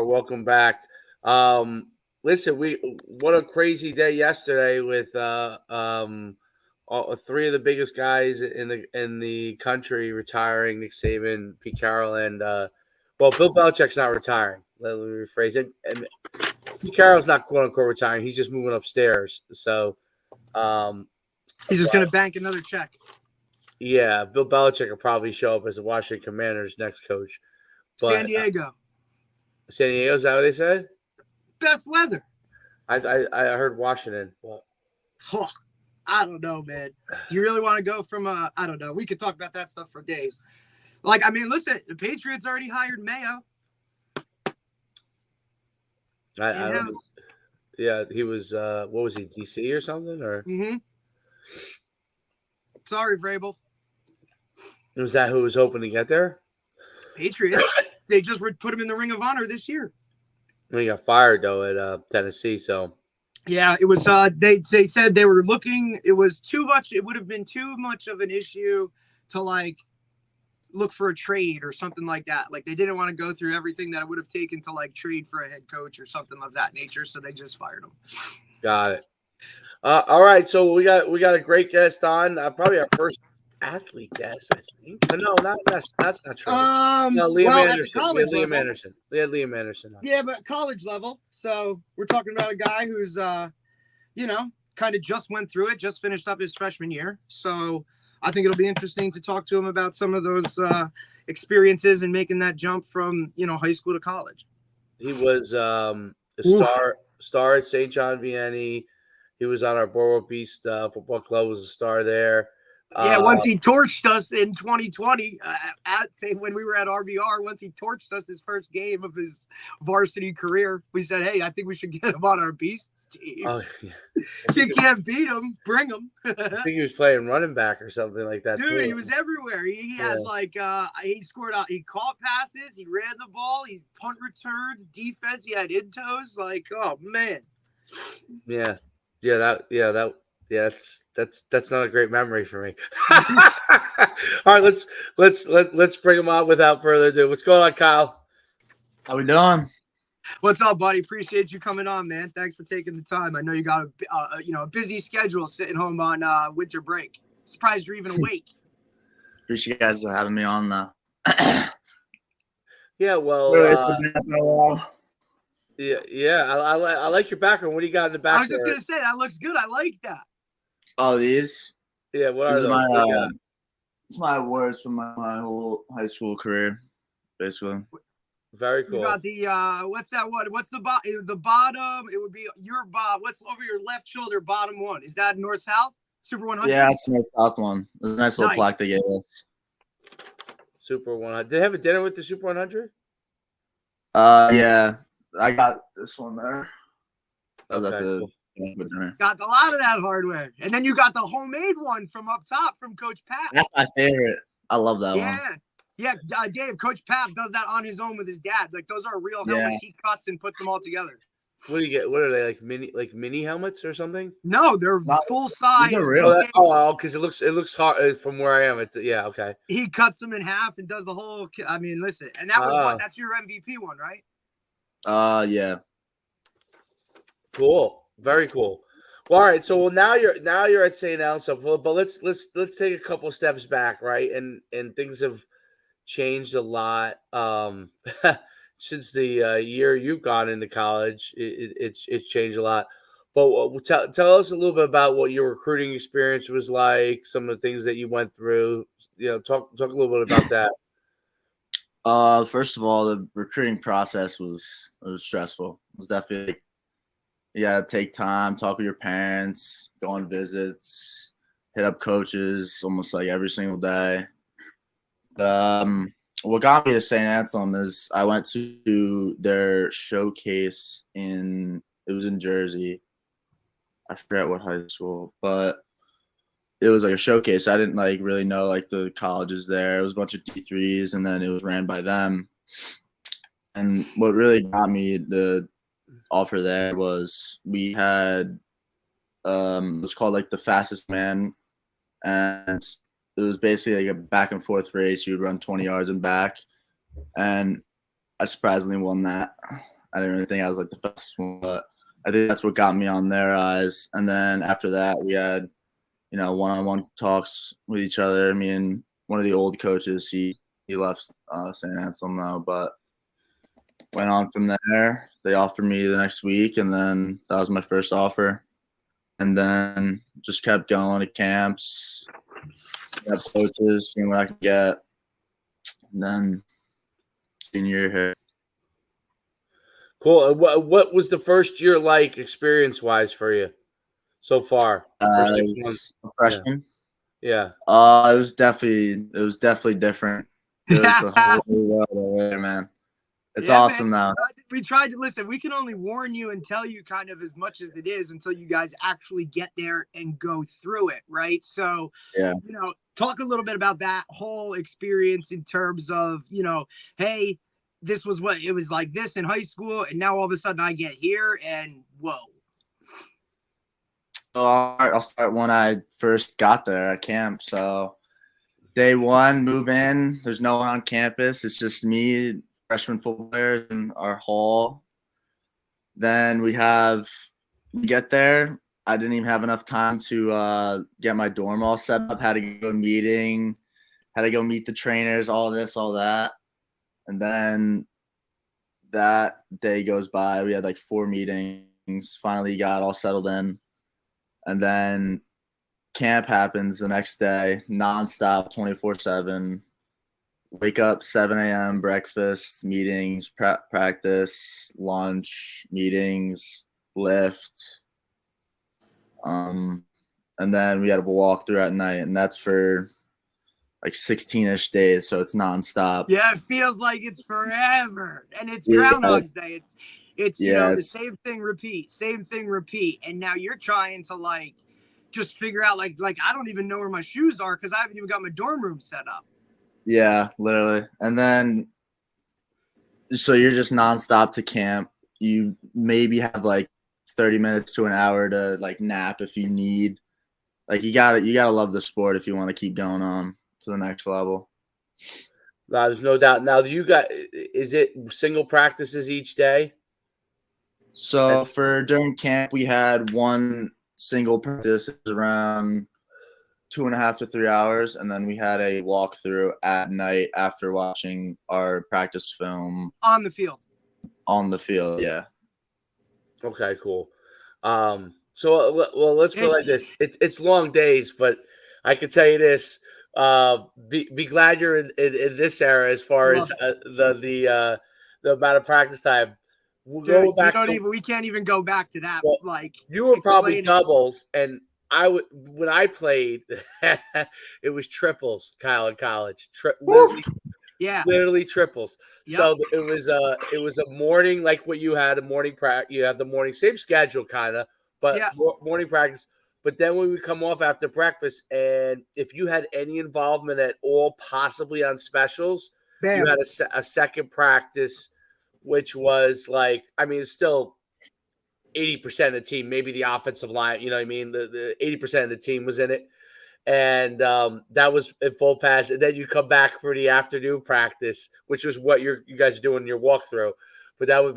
right, welcome back. Listen, we what a crazy day yesterday with three of the biggest guys in the country retiring: Nick Saban, Pete Carroll, and Bill Belichick's not retiring. Let me rephrase it. And Pete Carroll's not quote unquote retiring; he's just moving upstairs. So, um, he's just going to bank another check. Yeah, Bill Belichick will probably show up as the Washington Commanders' next coach. But, San Diego. San Diego, is that what they said? Best weather. I heard Washington. But... Oh, I don't know, man. Do you really want to go from I don't know. We could talk about that stuff for days. Like, I mean, listen, the Patriots already hired Mayo. I don't, yeah, he was what was he, DC or something? Or Sorry, Vrabel. Was that who was hoping to get there? Patriots. They just put him in the Ring of Honor this year. He got fired though at Tennessee. So yeah, it was. They said they were looking. It was too much. It would have been too much of an issue to like look for a trade or something like that. Like they didn't want to go through everything that it would have taken to like trade for a head coach or something of that nature. So they just fired him. Got it. All right, so we got a great guest on. Probably our first athlete guest, I think. But no, that's not true. No, Liam Anderson. We had Liam Anderson on. Yeah, but college level. So we're talking about a guy who's, kind of just went through it, just finished up his freshman year. So I think it'll be interesting to talk to him about some of those experiences and making that jump from, high school to college. He was a star at St. John Vianney. He was on our Boardwalk Beast football club. Was a star there. Yeah, once he torched us in 2020 when we were at RBR, once he torched us his first game of his varsity career, we said, hey, I think we should get him on our Beasts team. Oh, yeah. If you can't beat him, bring him. I think he was playing running back or something like that. Dude, he was everywhere. He had he scored out. He caught passes. He ran the ball. He punt returns, defense. He had in toes. Like, oh, man. Yeah. That's not a great memory for me. All right, let's bring him on without further ado. What's going on, Kyle? How we doing? What's up, buddy? Appreciate you coming on, man. Thanks for taking the time. I know you got a busy schedule sitting home on winter break. Surprised you're even awake. Appreciate you guys for having me on though. Yeah, well, it's been a while. Yeah. I like your background. What do you got in the back? I was just gonna say that looks good. I like that. Oh, these? Yeah, what are those? It's my awards from my whole high school career, basically. Very cool. You got the what's that one? What's the bottom? It would be your what's over your left shoulder, bottom one? Is that North South Super 100? Yeah, it's the North South one. There's a nice little plaque they gave us. Super 100. Did they have a dinner with the Super 100? Yeah, I got this one there. I was at the dinner. Got a lot of that hardware, and then you got the homemade one from up top from Coach Pat. That's my favorite. I love that one. Yeah, Dave. Coach Pat does that on his own with his dad. Like those are real helmets. He cuts and puts them all together. What do you get? What are they like mini helmets or something? No, they're full size. They're real. Because it looks hard from where I am. Okay. He cuts them in half and does the whole. I mean, listen, and that was that's your MVP one, right? Yeah. Cool. Very cool. Well, all right. So now you're at St. Anslem, but let's take a couple steps back, right? And things have changed a lot since the year you've gone into college. It's changed a lot. But tell us a little bit about what your recruiting experience was like, some of the things that you went through. Talk a little bit about that. First of all, the recruiting process was stressful. It was definitely. You gotta take time, talk with your parents, go on visits, hit up coaches almost like every single day. What got me to St. Anselm is I went to their showcase it was in Jersey. I forget what high school, but it was like a showcase. I didn't really know the colleges there. It was a bunch of D3s, and then it was ran by them. And what really got me the offer there was we had it was called the fastest man, and it was basically a back and forth race. You would run 20 yards and back, and I surprisingly won that. I didn't really think I was like the fastest one, but I think that's what got me on their eyes. And then after that, we had, one-on-one talks with each other. Me and one of the old coaches, he left St. Anselm now, but went on from there. They offered me the next week, and then that was my first offer. And then just kept going to camps, kept coaches, seeing what I could get. And then senior year hit. Cool. What was the first year like experience wise for you so far? First 6 months. A freshman. Yeah. It was definitely different. It was a whole new world over there, man. It's awesome now. We tried to listen. We can only warn you and tell you kind of as much as it is until you guys actually get there and go through it, right? So, yeah, talk a little bit about that whole experience in terms of, hey, this was what it was like this in high school, and now all of a sudden I get here, and whoa. I'll start when I first got there at camp. So, day one, move in. There's no one on campus. It's just me, freshman football players in our hall. Then we get there. I didn't even have enough time to get my dorm all set up. Had to go to a meeting, had to go meet the trainers, all this, all that. And then that day goes by. We had like 4 meetings. Finally got all settled in. And then camp happens the next day, nonstop, 24/7. Wake up 7 a.m., breakfast, meetings, practice, lunch, meetings, lift. And then we had a walkthrough at night, and that's for like 16-ish days, so it's nonstop. Yeah, it feels like it's forever. And it's Groundhog's Day. It's the same thing repeat. And now you're trying to like just figure out like I don't even know where my shoes are because I haven't even got my dorm room set up. Yeah, literally. And then so you're just nonstop to camp. You maybe have like 30 minutes to an hour to like nap if you need. Like you gotta love the sport if you want to keep going on to the next level. There's no doubt. Now is it single practices each day? So during camp we had one single practice around 2.5 to 3 hours, and then we had a walkthrough at night after watching our practice film on the field. Yeah. Okay, cool. So let's put it like this: it's long days, but I can tell you this: be glad you're in this era as far as the amount of practice time. We'll go back. We can't even go back to that. Well, like you were probably doubles, and when I played, it was triples, Kyle, in college. Literally triples. Yep. So it was a morning, like what you had, a morning practice. You have the morning, same schedule kind of, but morning practice. But then when we come off after breakfast, and if you had any involvement at all, possibly on specials, you had a second practice, which was like, I mean, it's still 80% of the team, maybe the offensive line, you know what I mean? The 80% of the team was in it. And that was in full pass. And then you come back for the afternoon practice, which was what you guys are doing in your walkthrough. But that would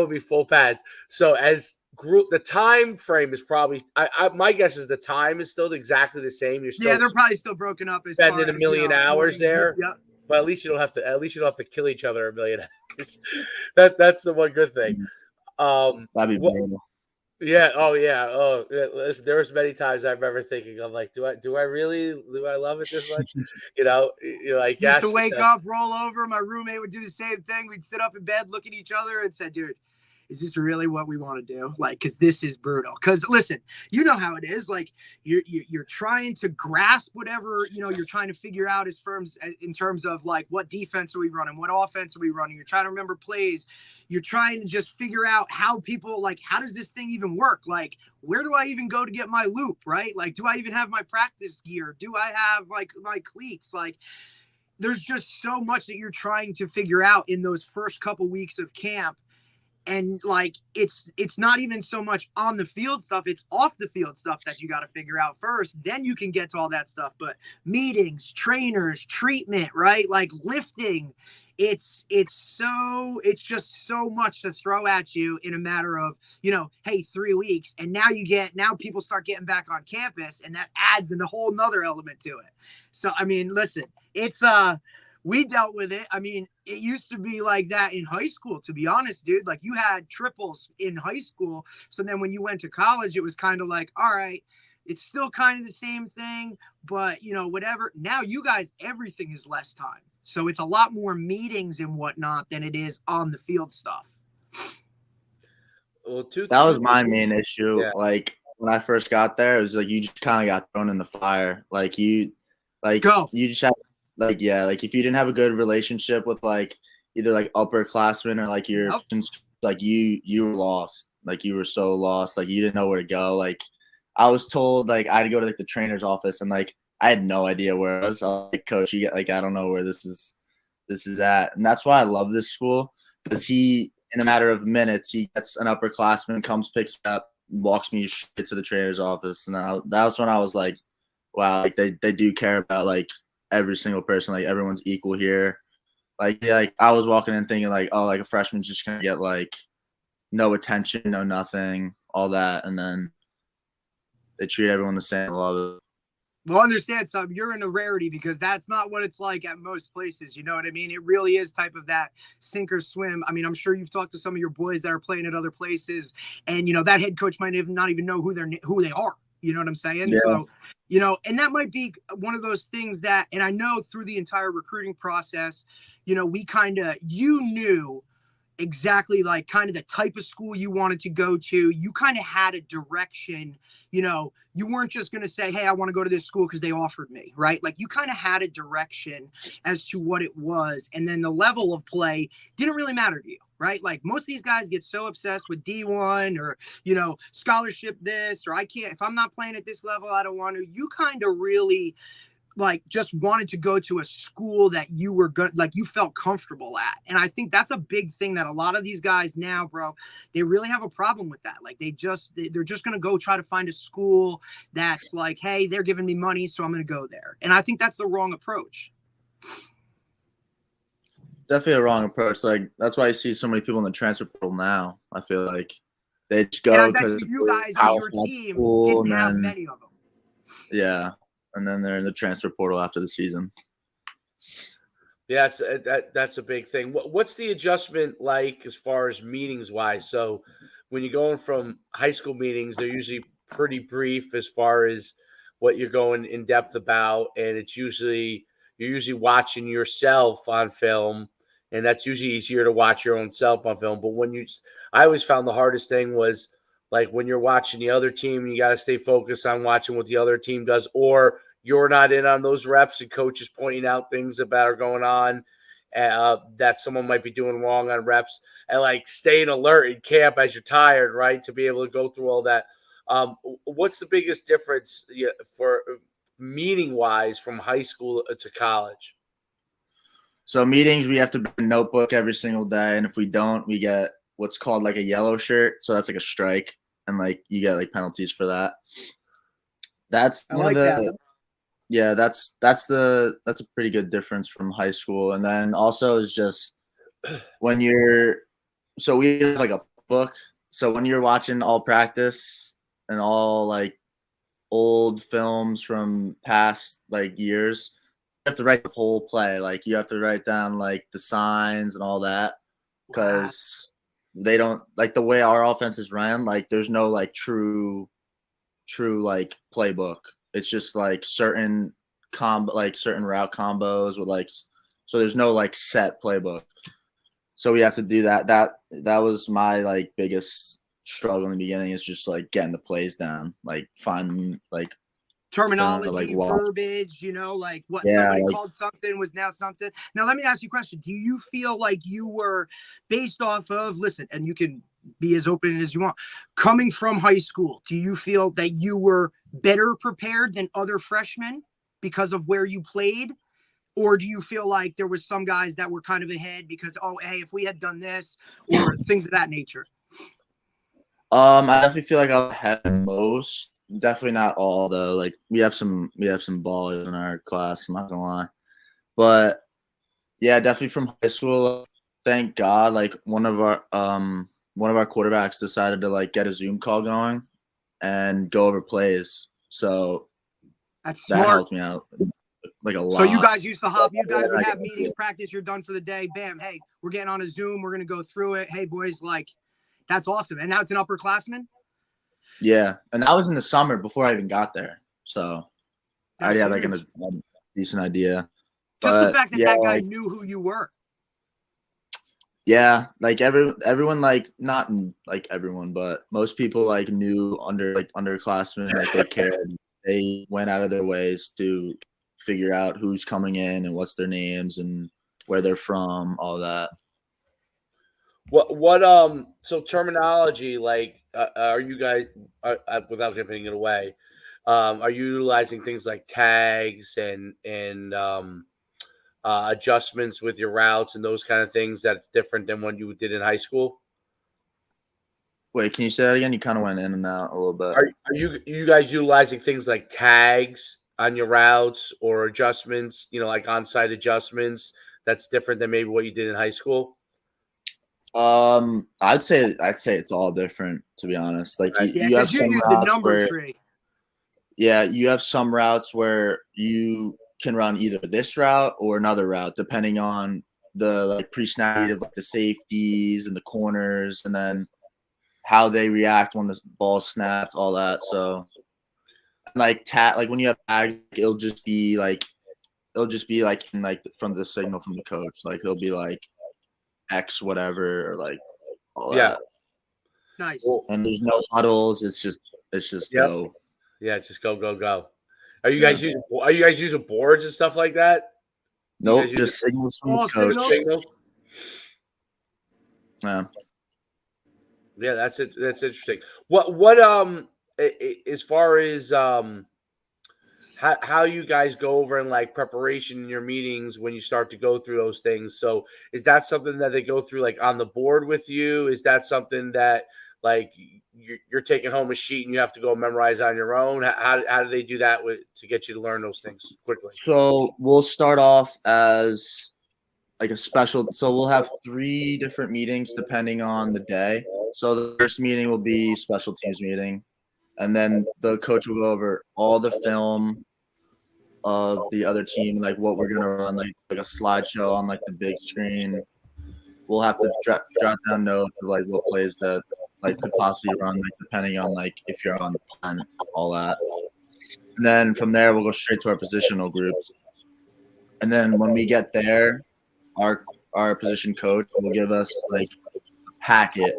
be full pads. So as group, the time frame is probably, my guess is the time is still exactly the same. They're probably still broken up. Spending a million hours there. Yep. But at least you don't have to kill each other a million hours. That's the one good thing. That'd be brutal. Yeah. Oh, yeah. Oh, listen, there was many times I remember thinking, I'm like, do I love it this much? You're like, yes. To wake up, roll over. My roommate would do the same thing. We'd sit up in bed, look at each other, and say, dude, is this really what we want to do? Like, because this is brutal. Because listen, you know how it is. Like, you're trying to grasp whatever you're trying to figure out in terms of like what defense are we running, what offense are we running. You're trying to remember plays. You're trying to just figure out how people like how does this thing even work? Like, where do I even go to get my loop? Right? Like, do I even have my practice gear? Do I have like my cleats? Like, there's just so much that you're trying to figure out in those first couple weeks of camp. And like it's not even so much on the field stuff, it's off the field stuff that you got to figure out first, then you can get to all that stuff. But meetings, trainers, treatment, right, like lifting, it's just so much to throw at you in a matter of, hey, 3 weeks. And now people start getting back on campus, and that adds in a whole nother element to it. So I mean, listen, it's we dealt with it. I mean, it used to be like that in high school, to be honest, dude. Like you had triples in high school. So then when you went to college, it was kind of like, all right, it's still kind of the same thing, but whatever. Now you guys, everything is less time. So it's a lot more meetings and whatnot than it is on the field stuff. Well, that was my main issue. Yeah. Like when I first got there, it was like you just kind of got thrown in the fire. Like you just have like, yeah, like if you didn't have a good relationship with like either like upperclassmen or like your like you were lost. Like you were so lost. Like you didn't know where to go. Like I was told like I had to go to like the trainer's office, and like I had no idea where it was. I was like, coach, you get like I don't know where this is at. And that's why I love this school, because in a matter of minutes, he gets an upperclassman, comes, picks me up, walks me straight to the trainer's office. And that was when I was like, wow, like they do care about like every single person, like everyone's equal here. Like I was walking in thinking like, oh, like a freshman's just gonna get like no attention, no nothing, all that, and then they treat everyone the same. I love it. Well, understand, Sub, you're in a rarity, because that's not what it's like at most places. You know what I mean? It really is type of that sink or swim. I mean, I'm sure you've talked to some of your boys that are playing at other places, and that head coach might not even know who they are. You know what I'm saying? Yeah. So, and that might be one of those things that, and I know through the entire recruiting process, we you knew exactly like kind of the type of school you wanted to go to. You kind of had a direction. You weren't just going to say, hey, I want to go to this school because they offered me, right? Like you kind of had a direction as to what it was. And then the level of play didn't really matter to you, right? Like most of these guys get so obsessed with D1 or, scholarship this, or if I'm not playing at this level, I don't want to. You kind of really like just wanted to go to a school that you were good, like you felt comfortable at. And I think that's a big thing that a lot of these guys now, bro, they really have a problem with that. Like they're just going to go try to find a school that's like, hey, they're giving me money, so I'm going to go there. And I think that's the wrong approach. Definitely a wrong approach. Like that's why you see so many people in the transfer portal now. I feel like they just go because you guys on your team didn't have many of them. Yeah. And then they're in the transfer portal after the season. Yeah, that's a big thing. What's the adjustment like as far as meetings wise? So when you're going from high school meetings, they're usually pretty brief as far as what you're going in depth about, and you're usually watching yourself on film, and that's usually easier to watch your own self on film. But I always found the hardest thing was like when you're watching the other team, you got to stay focused on watching what the other team does, or you're not in on those reps and coach is pointing out things that are going on that someone might be doing wrong on reps, and like staying alert in camp as you're tired, right? To be able to go through all that. What's the biggest difference for meeting wise from high school to college? So meetings, we have to bring a notebook every single day. And if we don't, we get what's called like a yellow shirt. So that's like a strike. And like you get like penalties for that. That's one of the yeah, that's a pretty good difference from high school. And then also is just when so we have like a book. So when you're watching all practice and all like old films from past like years, you have to write the whole play. Like you have to write down like the signs and all that, because they don't like the way our offense is ran. Like there's no like true like playbook. It's just like certain certain route combos with like, so there's no like set playbook. So we have to do that. That was my like biggest struggle in the beginning, is just like getting the plays down, like finding like terminology, verbiage, like what somebody called something was now something. Now let me ask you a question. Do you feel like you were based off of, listen, and you can be as open as you want, coming from high school, do you feel that you were better prepared than other freshmen because of where you played? Or do you feel like there was some guys that were kind of ahead because, oh, hey, if we had done this, or things of that nature? I definitely feel like I'll have most. Definitely not all though. Like we have some ballers in our class. I'm not gonna lie, but yeah, definitely from high school. Thank God, like one of our quarterbacks decided to like get a Zoom call going and go over plays. So That's that smart. helped me out like a lot. So you guys used to hop. You guys would have meetings, practice. You're done for the day. Bam. Hey, we're getting on a Zoom. We're gonna go through it. Hey, boys, like that's awesome. And now it's an upperclassman. Yeah, and that was in the summer before I even got there. So I already had like a decent idea. Just but, the fact that yeah, that guy like, knew who you were. Yeah, like everyone, like not like everyone, but most people like knew underclassmen, like they cared. They went out of their ways to figure out who's coming in and what's their names and where they're from, all that. So terminology, like, are you guys, without giving it away, are you utilizing things like tags and adjustments with your routes and those kind of things that's different than what you did in high school? Wait, can you say that again? You kind of went in and out a little bit. Are you guys utilizing things like tags on your routes or adjustments, like on-site adjustments that's different than maybe what you did in high school? I'd say it's all different, to be honest. Like you have some use routes the number where tree. Yeah, you have some routes where you can run either this route or another route, depending on the like pre-snap read of like the safeties and the corners, and then how they react when the ball snaps, all that. So, like when you have tags, it'll just be like in like from the signal from the coach, like it'll be like X whatever or like all that. Nice. And there's no huddles. It's just go. Yeah, just go. Are you guys using boards and stuff like that? Nope, just signals from the coach. Signals? Yeah. Yeah, that's it. That's interesting. What as far as how you guys go over and like preparation in your meetings when you start to go through those things. So is that something that they go through like on the board with you? Is that something that like you're taking home a sheet and you have to go memorize on your own? How do they do that to get you to learn those things quickly? So we'll start off as like a special. So we'll have 3 different meetings depending on the day. So the first meeting will be special teams meeting, and then the coach will go over all the film of the other team, like what we're gonna run, like a slideshow on like the big screen. We'll have to jot down notes of like what plays that like could possibly run, like depending on like if you're on the plan, all that. And then from there we'll go straight to our positional groups. And then when we get there, our position coach will give us like a packet.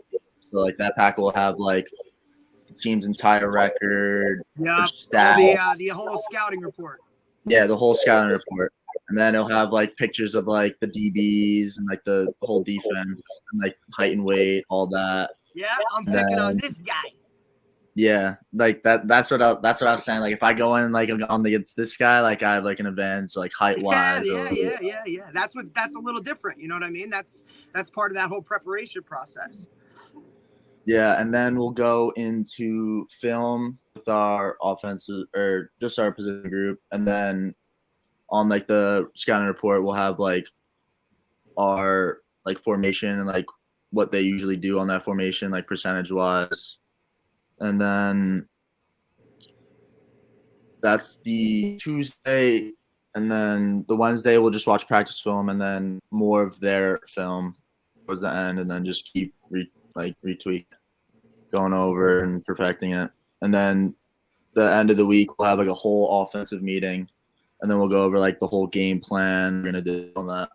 So like that packet will have like the team's entire record, stats, the whole scouting report. Yeah, the whole scouting report. And then it'll have like pictures of like the DBs and like the whole defense and like height and weight, all that. Yeah, I'm picking on this guy. Yeah, like that's what I was saying. Like if I go in like I'm against this guy, like I have like an advantage, like height wise. Yeah. That's a little different. You know what I mean? That's part of that whole preparation process. Yeah, and then we'll go into film with our offenses or just our position group, and then on like the scouting report, we'll have like our like formation and like what they usually do on that formation, like percentage wise. And then that's the Tuesday, and then the Wednesday we'll just watch practice film and then more of their film towards the end, and then just keep retweak going over and perfecting it. And then the end of the week we'll have like a whole offensive meeting, and then we'll go over like the whole game plan we're gonna do on that,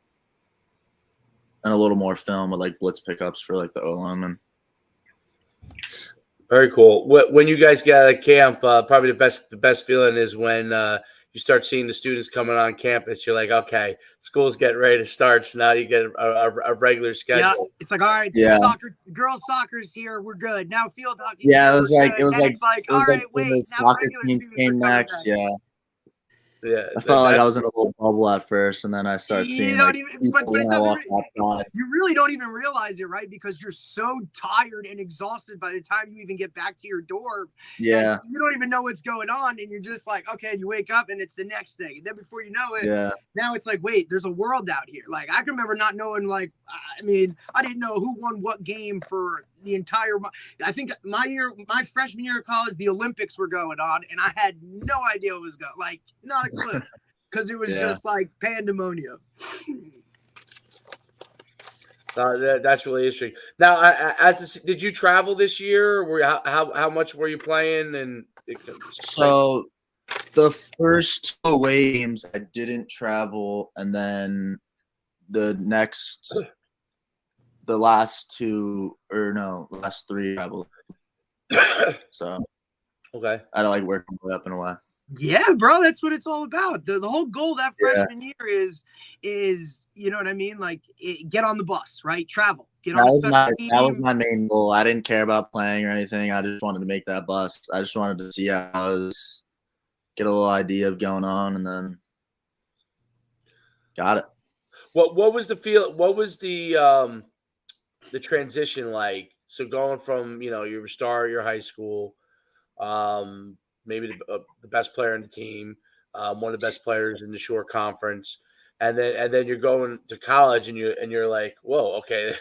and a little more film with like blitz pickups for like the O-linemen. Very cool. When you guys get out of camp, probably the best feeling is when you start seeing the students coming on campus. You're like, okay, school's getting ready to start. So now you get a regular schedule. Yeah, it's like, all right, girls soccer's here. We're good. Now field hockey. Yeah, it was like all right, wait. the soccer teams came next. Yeah. Yeah, I felt like I that's was in a little bubble at first, and then I started You seeing don't like even, but people it when I doesn't. walked outside. You really don't even realize it, right? Because you're so tired and exhausted by the time you even get back to your dorm that Yeah, you don't even know what's going on, and you're just like, okay, and you wake up and it's the next thing, and then before you know it, yeah. now it's like, wait, there's a world out here. Like I can remember not knowing, like, I mean, I didn't know who won what game for the entire. I think my freshman year of college, the Olympics were going on, and I had no idea what was going, like, not a clue. Because it was Yeah. just like pandemonium. that's really interesting. Now, did you travel this year? How much were you playing? And So the first 2 away games, I didn't travel, and then the last 3 traveled. So okay. I had to like work my way up in a way. Yeah, bro, that's what it's all about. The whole goal that Yeah. freshman year is you know what I mean? Like get on the bus, right? Travel. Get That on a was special that was team. my main goal. I didn't care about playing or anything. I just wanted to make that bus. I just wanted to see how it was, get a little idea of going on, and then got it. What was the feel? What was the transition like? So going from you were a star at your high school, maybe the best player in the team, one of the best players in the Shore Conference, and then you're going to college and you're like, whoa, okay,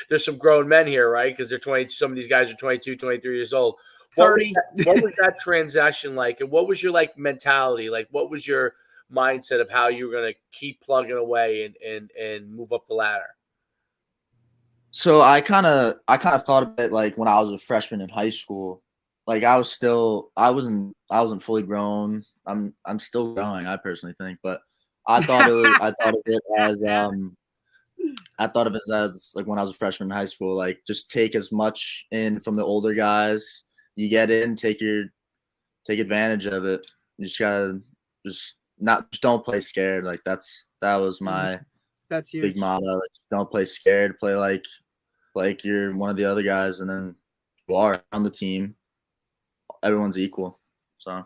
there's some grown men here, right? Because they're 20. Some of these guys are 22, 23 years old. 30. What was that transaction like, and what was your mentality? Like, what was your mindset of how you were going to keep plugging away and move up the ladder? So I kind of thought of it like when I was a freshman in high school. Like I wasn't fully grown. I'm still growing, I personally think, but I thought of it as like when I was a freshman in high school, like just take as much in from the older guys. You get in, take advantage of it. You just gotta just don't play scared. Like that was my That's big huge. motto. Like, don't play scared. Play like you're one of the other guys, and then you are on the team. Everyone's equal. So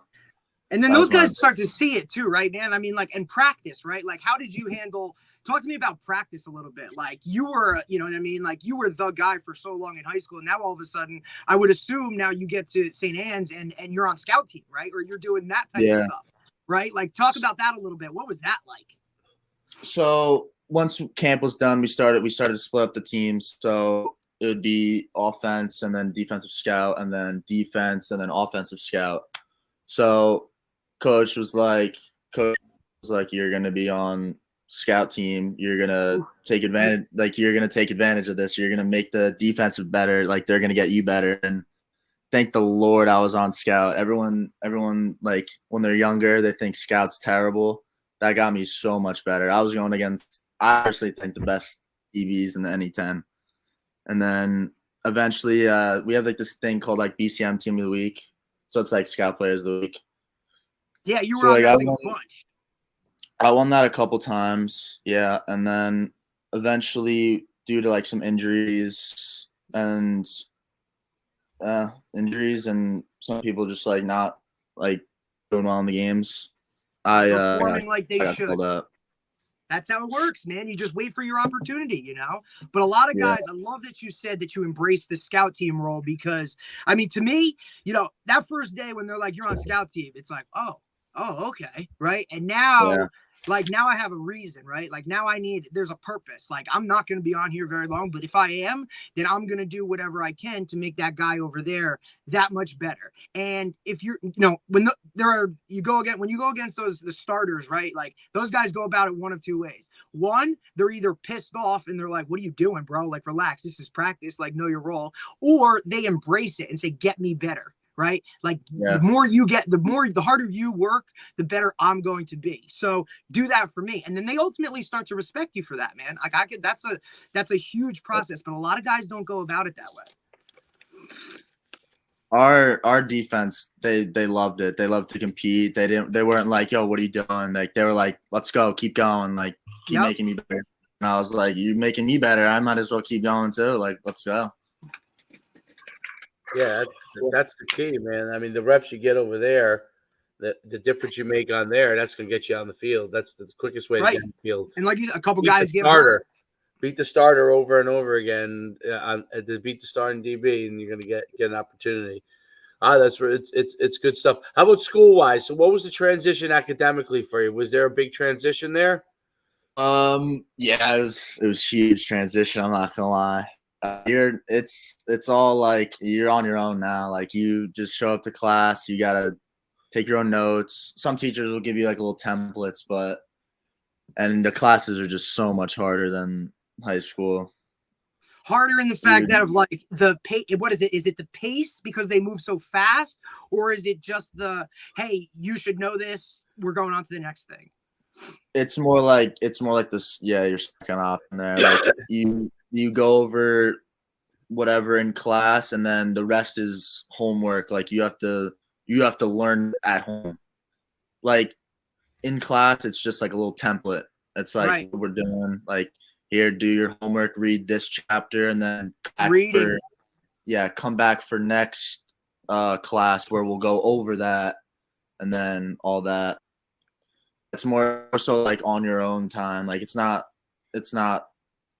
And then that those was my guys start to see it too, right, man? I mean, like, and practice, right? Like, how did you handle? Talk to me about practice a little bit. Like, you were, you know what I mean? Like, you were the guy for so long in high school. And now all of a sudden, I would assume now you get to St. Anne's and you're on scout team, right? Or you're doing that type of stuff, right? Like, talk about that a little bit. What was that like? So once camp was done, we started to split up the teams. So it would be offense and then defensive scout and then defense and then offensive scout. So coach was like, you're going to be on scout team. You're going to take advantage. Like, you're going to take advantage of this. You're going to make the defensive better. Like, they're going to get you better. And thank the Lord I was on scout. Everyone, like, when they're younger, they think scout's terrible. That got me so much better. I was going against, I personally think, the best DBs in the NE10. And then eventually we have like this thing called like BCM Team of the Week. So it's like Scout Players of the Week. Yeah, you were So, on like, that thing a bunch. I won that a couple times. Yeah. And then eventually, due to like some injuries and some people just like not like doing well in the games, I Performing like they got should. called up. That's how it works, man. You just wait for your opportunity, you know? But a lot of guys, I love that you said that you embrace the scout team role because, I mean, to me, you know, that first day when they're like, you're on scout team, it's like, oh, okay. Right. And now, like, now I have a reason, right? Like, now there's a purpose. Like, I'm not going to be on here very long, but if I am, then I'm going to do whatever I can to make that guy over there that much better. And if you're, you know, when you go against the starters, right? Like, those guys go about it one of two ways. One, they're either pissed off and they're like, what are you doing, bro? Like, relax. This is practice. Like, know your role. Or they embrace it and say, get me better. Right? Like the more you get, the harder you work, the better I'm going to be. So do that for me. And then they ultimately start to respect you for that, man. Like that's a huge process, but a lot of guys don't go about it that way. Our defense, they loved it. They loved to compete. They weren't like, yo, what are you doing? Like, they were like, let's go, keep going, like, keep making me better. And I was like, you making me better, I might as well keep going too. Like, let's go. Yeah, that's the key, man. I mean, the reps you get over there, the difference you make on there, that's going to get you on the field. That's the quickest way to Right. get on the field. And like a couple Beat guys the get starter. hurt. Beat the starter over and over again to beat the starting DB, and you're going to get an opportunity. That's where it's good stuff. How about school wise? So, what was the transition academically for you? Was there a big transition there? Yeah, it was huge transition. I'm not gonna lie. It's all like you're on your own now. Like you just show up to class. You gotta take your own notes. Some teachers will give you like little templates, and the classes are just so much harder than high school. Harder in the fact that of like the pace. What is it? Is it the pace because they move so fast, or is it just the hey, you should know this. We're going on to the next thing. It's more like this. Yeah, you're second off in there. Like you go over whatever in class, and then the rest is homework. Like you have to learn at home. Like in class, it's just like a little template. It's like Right. what we're doing. Like here, do your homework, read this chapter, and then come back for next class where we'll go over that, and then all that. It's more so like on your own time. Like it's not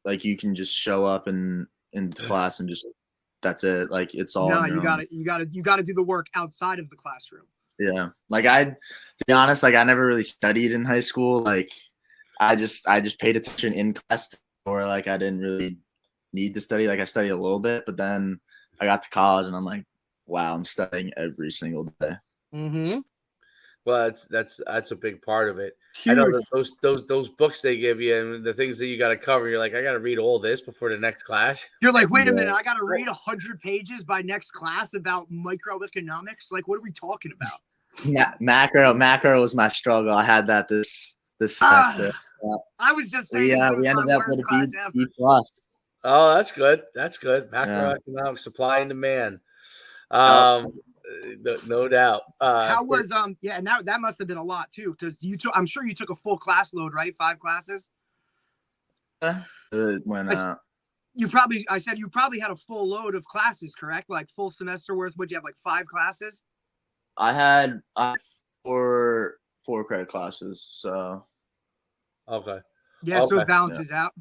like you can just show up in class and just that's it. Like it's all. No, you got to do the work outside of the classroom. Yeah. Like to be honest, like I never really studied in high school. Like I just paid attention in class, or like I didn't really need to study. Like I studied a little bit, but then I got to college and I'm like, wow, I'm studying every single day. Mm-hmm. Well, that's a big part of it. Huge. I know that those books they give you and the things that you got to cover. You're like, I got to read all this before the next class. You're like, wait a minute, I got to read 100 pages by next class about microeconomics. Like, what are we talking about? Yeah, macro was my struggle. I had that this semester. I was just saying we ended up with a B plus. Oh, that's good. That's good. Macroeconomics, supply and demand. No doubt. How was and that must have been a lot too, because I'm sure you took a full class load, right? 5 classes. You probably had a full load of classes, correct? Like full semester worth. Would you have like 5 classes? I had 4 credit classes, so okay. Yeah, so it balances out.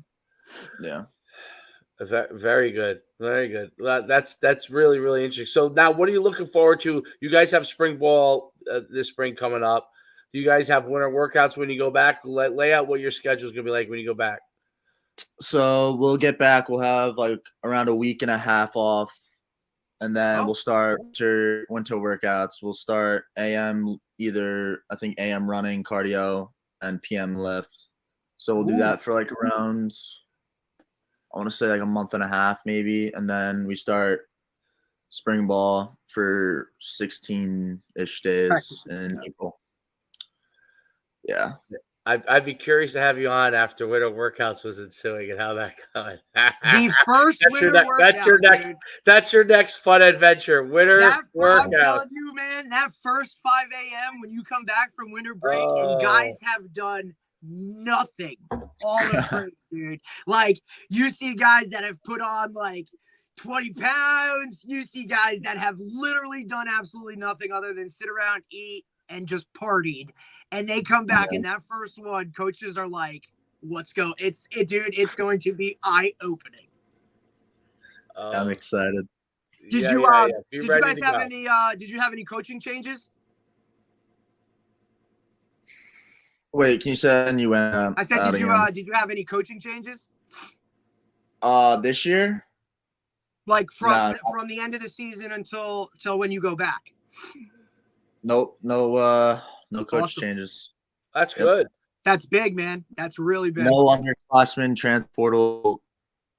Yeah. Very good. Very good. That's really, really interesting. So now what are you looking forward to? You guys have spring ball this spring coming up. Do you guys have winter workouts when you go back? Lay out what your schedule is going to be like when you go back. So we'll get back. We'll have like around a week and a half off. And then we'll start winter workouts. We'll start AM running, cardio, and PM lift. So we'll do that for like around, I want to say like a month and a half maybe. And then we start spring ball for 16-ish days in April. Yeah. I'd be curious to have you on after winter workouts was ensuing and how that going. The first that's your next fun adventure. Winter workout. I'm telling you, man, that first 5 a.m. when you come back from winter break and guys have done nothing all of break, dude. Like you see guys that have put on like 20 pounds. You see guys that have literally done absolutely nothing other than sit around, eat, and just partied. And they come back in that first one, coaches are like, let's go. Dude, it's going to be eye-opening. I'm excited. Did you guys have any coaching changes? Wait, can you say and you went I said, did you have any coaching changes? This year? Like from the end of the season until when you go back? Nope, no coach changes. That's good. That's big, man. That's really big. No underclassmen, transportal,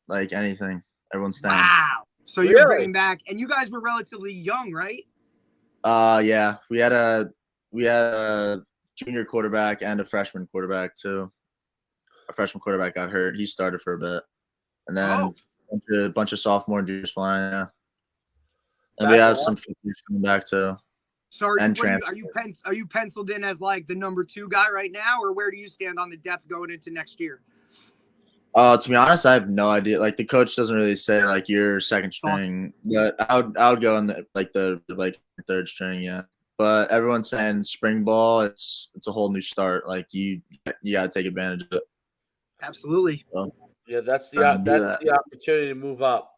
like anything. Everyone's staying. Wow. So you're bringing back, and you guys were relatively young, right? Yeah. We had a junior quarterback and a freshman quarterback too. A freshman quarterback got hurt. He started for a bit, and then a bunch of sophomore and juniors playing. Yeah. And we have some fifth years coming back too. So are you penciled in as like the number 2 guy right now, or where do you stand on the depth going into next year? To be honest, I have no idea. Like the coach doesn't really say like you're second string. But I would go in the third string, yeah. but everyone's saying spring ball, it's a whole new start. Like you gotta take advantage of it. Absolutely. So, Yeah, that's do that. the opportunity to move up.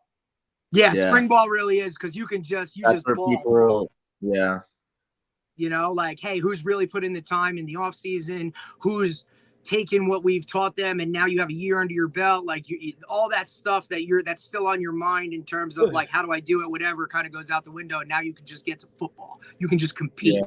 Yeah, Yeah. spring ball really is because you That's just where ball, people, bro. yeah. You know, like, hey, who's really put in the time in the off season? Who's taken what we've taught them, and now you have a year under your belt? Like, all that stuff that's still on your mind in terms of like, how do I do it? Whatever kind of goes out the window, and now you can just get to football. You can just compete. Yeah.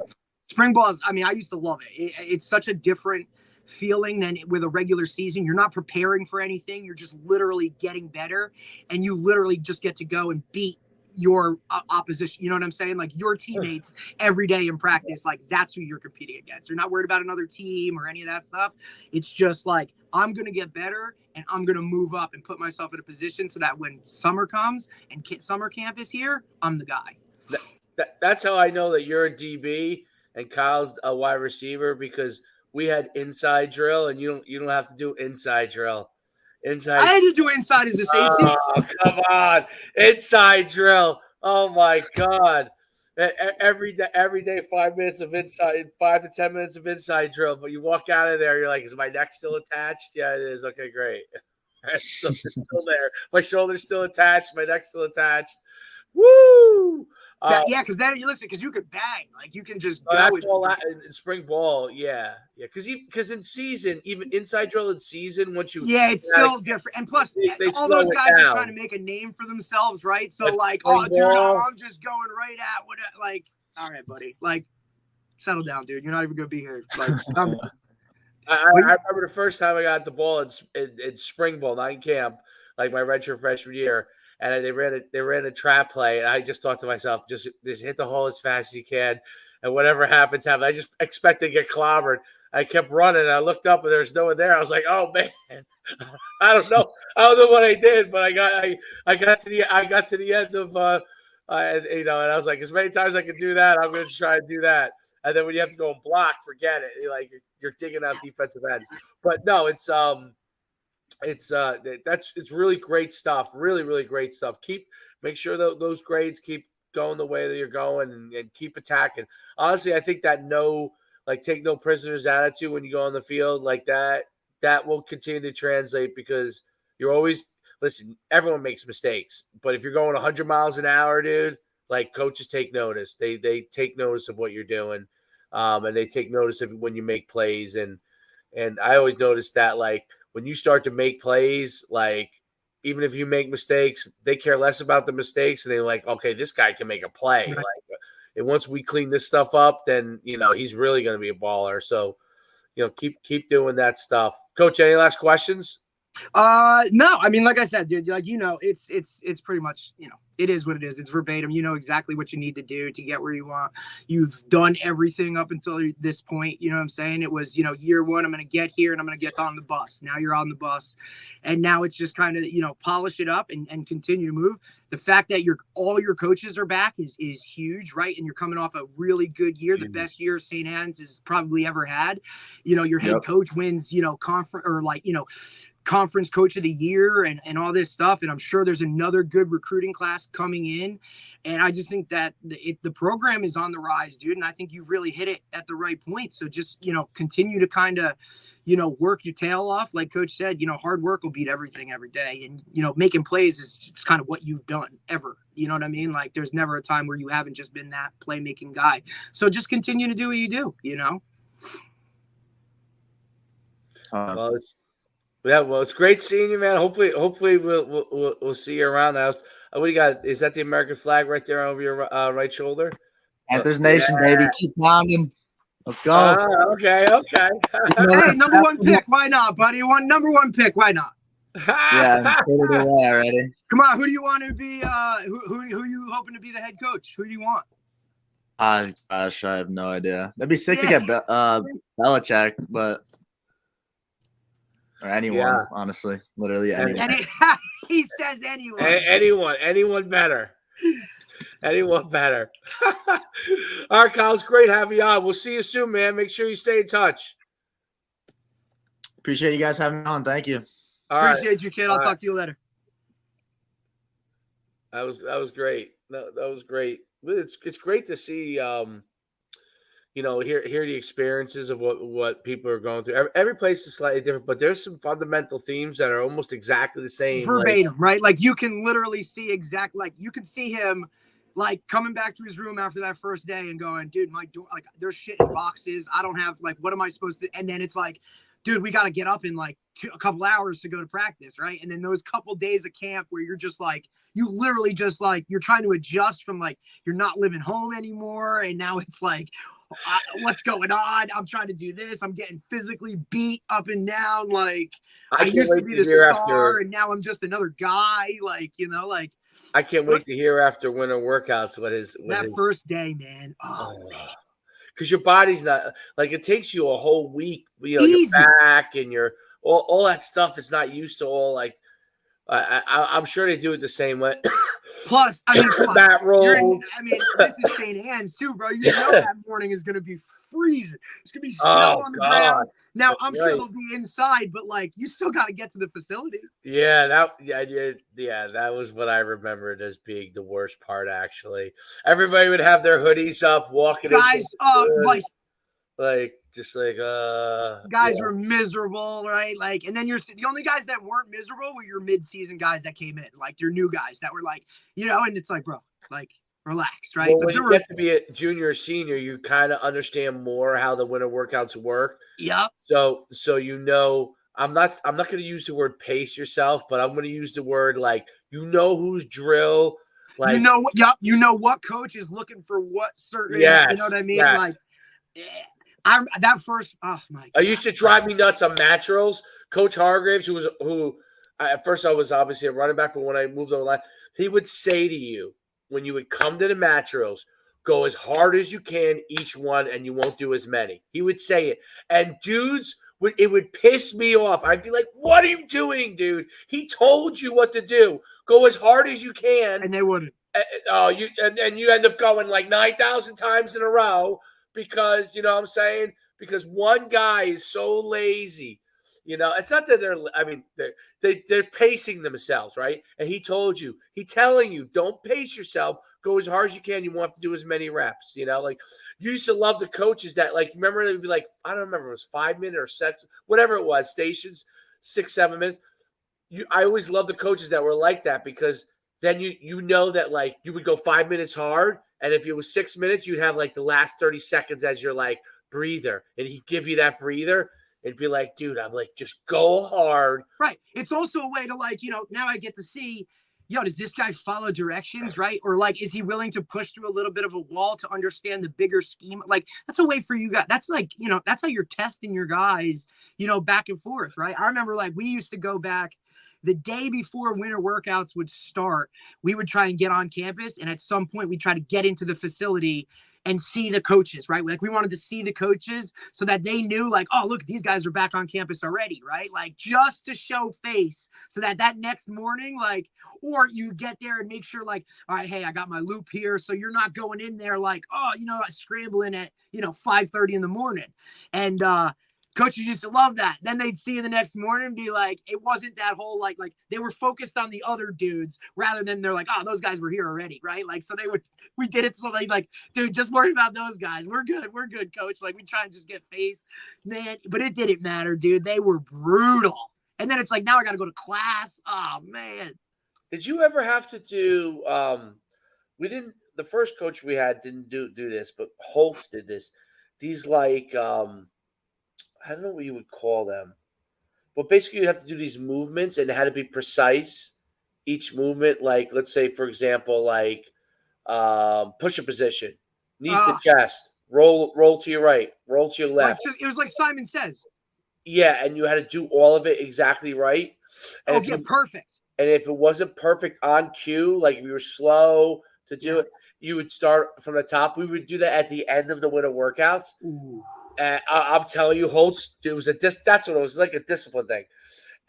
Spring ball is, I mean, I used to love it. It's such a different feeling than with a regular season. You're not preparing for anything. You're just literally getting better, and you literally just get to go and beat your opposition. You know what I'm saying? Like your teammates every day in practice. Like that's who you're competing against. You're not worried about another team or any of that stuff. It's just like, I'm going to get better and I'm going to move up and put myself in a position so that when summer comes and summer camp is here, I'm the guy. That's how I know that you're a DB and Kyle's a wide receiver, because we had inside drill and you don't have to do inside drill. I had to do inside as a safety. Oh, come on. Inside drill. Oh my God. Every day, 5 minutes of inside, 5 to 10 minutes of inside drill. But you walk out of there, you're like, is my neck still attached? Yeah, it is. Okay, great. It's still there. My shoulder's still attached. My neck's still attached. Woo! Yeah, because then you listen, because you could bang, like you can just go. That's all in spring ball, yeah. Because in season, even inside drill in season, once you it's still different, and plus they all those guys down. are trying to make a name for themselves, right? So But like, spring oh, dude, ball, I'm just going right at what, like, all right, buddy, like, settle down, dude. You're not even gonna be here. Like, I remember the first time I got the ball in spring ball, not in camp, like my redshirt freshman year, and they ran a trap play, and I just thought to myself, just hit the hole as fast as you can, and whatever happens, happens. I just expected to get clobbered. I kept running, and I looked up, and there was no one there. I was like, "Oh man, I don't know what I did, but I got to the end of and I was like, as many times as I can do that, I'm going to try to do that." And then when you have to go and block, forget it. You're digging out defensive ends. But no, it's really great stuff. Really, really great stuff. Make sure that those grades keep going the way that you're going, and keep attacking. Honestly, I think that take no prisoners attitude when you go on the field like that will continue to translate, because you're always, listen, everyone makes mistakes, but if you're going 100 miles an hour, dude, like, coaches take notice. They take notice of what you're doing, and they take notice of when you make plays. And I always notice that, like, when you start to make plays, like, even if you make mistakes, they care less about the mistakes, and they're like, okay, this guy can make a play. Right. Like, and once we clean this stuff up, then he's really going to be a baller. So, keep doing that stuff. Coach, any last questions? No, I mean, like I said, dude, like, it's pretty much, it is what it is. It's verbatim. You know exactly what you need to do to get where you want. You've done everything up until this point. You know what I'm saying? It was, year one, I'm going to get here and I'm going to get on the bus. Now you're on the bus. And now it's just kind of, polish it up and continue to move. The fact that all your coaches are back is huge, right? And you're coming off a really good year, the best year St. Anne's has probably ever had. Your head coach wins, conference, or conference coach of the year and all this stuff. And I'm sure there's another good recruiting class coming in. And I just think that the program is on the rise, dude. And I think you've really hit it at the right point. So just, continue to kind of, work your tail off. Like Coach said, hard work will beat everything every day. And, making plays is just kind of what you've done ever. You know what I mean? Like, there's never a time where you haven't just been that playmaking guy. So just continue to do what you do, Well, it's great seeing you, man. Hopefully we'll see you around the house. What do you got? Is that the American flag right there over your right shoulder? Panthers Nation, baby. Keep pounding. Let's go. Okay. Hey, number one pick. Why not, buddy? Number one pick. Why not? Yeah, I'm put it away already. Come on, who do you want to be? Who you hoping to be the head coach? Who do you want? Gosh, I have no idea. That'd be sick to get Belichick, but or anyone, honestly, literally anyone. He says anyone. Anyone better. Anyone better. All right, Kyle, it's great having you on. We'll see you soon, man. Make sure you stay in touch. Appreciate you guys having me on. Thank you. Appreciate you, kid. I'll talk to you later. That was great. That was great. It's great to see hear the experiences of what people are going through. Every place is slightly different, but there's some fundamental themes that are almost exactly the same. Like, verbatim, right? Like you can literally see like you can see him like coming back to his room after that first day and going, dude, my door, like there's shit in boxes. I don't have, like, what am I supposed to? And then it's like, dude, we got to get up in like a couple hours to go to practice, right? And then those couple days of camp where you're just like, you literally just like, you're trying to adjust from like, you're not living home anymore. And now it's like, what's going on? I'm trying to do this. I'm getting physically beat up and down. Like I used to be the star and now I'm just another guy. Like, like I can't wait to hear after winter workouts first day, man. Because your body's not like, it takes you a whole week, Easy. your back and your all that stuff is not used to all, like, I'm sure they do it the same way. Plus, I mean, Matt roll. This is St. Anne's too, bro. You know that morning is going to be freezing. It's going to be snow on the ground. Now, I'm sure they'll be inside, but like, you still got to get to the facility. Yeah, that was what I remembered as being the worst part. Actually, everybody would have their hoodies up, walking. Guys, guys were miserable, right? Like, and then the only guys that weren't miserable were your mid-season guys that came in, like your new guys that were like, and it's like, bro, like, relax, right? Well, when you get to be a junior or senior, you kind of understand more how the winter workouts work. Yep. So I'm not going to use the word pace yourself, but I'm going to use the word like, who's drill. Like, you know what coach is looking for what certain, you know what I mean? Yes. Like, I'm that first. Oh my God. I used to drive me nuts on match drills. Coach Hargraves, who at first I was obviously a running back, but when I moved over the line, he would say to you when you would come to the match drills, go as hard as you can each one, and you won't do as many. He would say it, and dudes it would piss me off. I'd be like, "What are you doing, dude? He told you what to do. Go as hard as you can." And they wouldn't. And you end up going like 9,000 times in a row. Because, you know what I'm saying? Because one guy is so lazy. It's not that they're pacing themselves, right? And he's telling you, don't pace yourself. Go as hard as you can. You won't have to do as many reps. Like, you used to love the coaches that, like, remember they would be like, I don't remember, it was 5 minutes or 6, whatever it was, stations, 6, 7 minutes. I always loved the coaches that were like that, because then you know that, like, you would go 5 minutes hard. And if it was 6 minutes, you'd have like the last 30 seconds as your like breather. And he'd give you that breather and be like, dude, I'm like, just go hard. Right. It's also a way to, like, now I get to see, does this guy follow directions, right? Or like, is he willing to push through a little bit of a wall to understand the bigger scheme? Like, that's a way for you guys. That's like, that's how you're testing your guys, back and forth, right? I remember, like, we used to go back the day before winter workouts would start. We would try and get on campus, and at some point we try to get into the facility and see the coaches, right? Like, we wanted to see the coaches so that they knew, like, oh, look, these guys are back on campus already, right? Like, just to show face so that next morning, like, or you get there and make sure, like, all right, hey, I got my loop here. So you're not going in there like, oh, scrambling at, 5:30 in the morning. And, coaches used to love that. Then they'd see you the next morning and be like, it wasn't that whole, like they were focused on the other dudes rather than they're like, oh, those guys were here already, right? Like, so we did it so they like, dude, just worry about those guys. We're good, coach. Like, we try and just get face, man. But it didn't matter, dude. They were brutal. And then it's like, now I got to go to class. Oh, man. Did you ever have to do, the first coach we had didn't do this, but Holtz did this. These like, I don't know what you would call them, but basically you have to do these movements, and it had to be precise. Each movement, like, let's say, for example, like push-up position, knees to chest, roll to your right, roll to your left. It was like Simon Says. Yeah, and you had to do all of it exactly right. And perfect. And if it wasn't perfect on cue, like if you were slow to do it, you would start from the top. We would do that at the end of the winter workouts. Ooh. And I'm telling you, Holtz, it was that's what it was, like a discipline thing.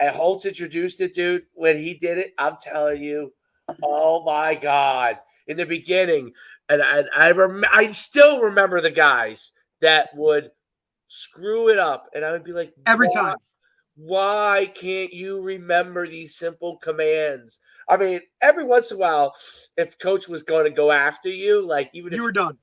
And Holtz introduced it, dude. When he did it, I'm telling you, oh my God. In the beginning, and I still remember the guys that would screw it up. And I would be like, every time. Why can't you remember these simple commands? I mean, every once in a while, if coach was going to go after you, like, even if you were done.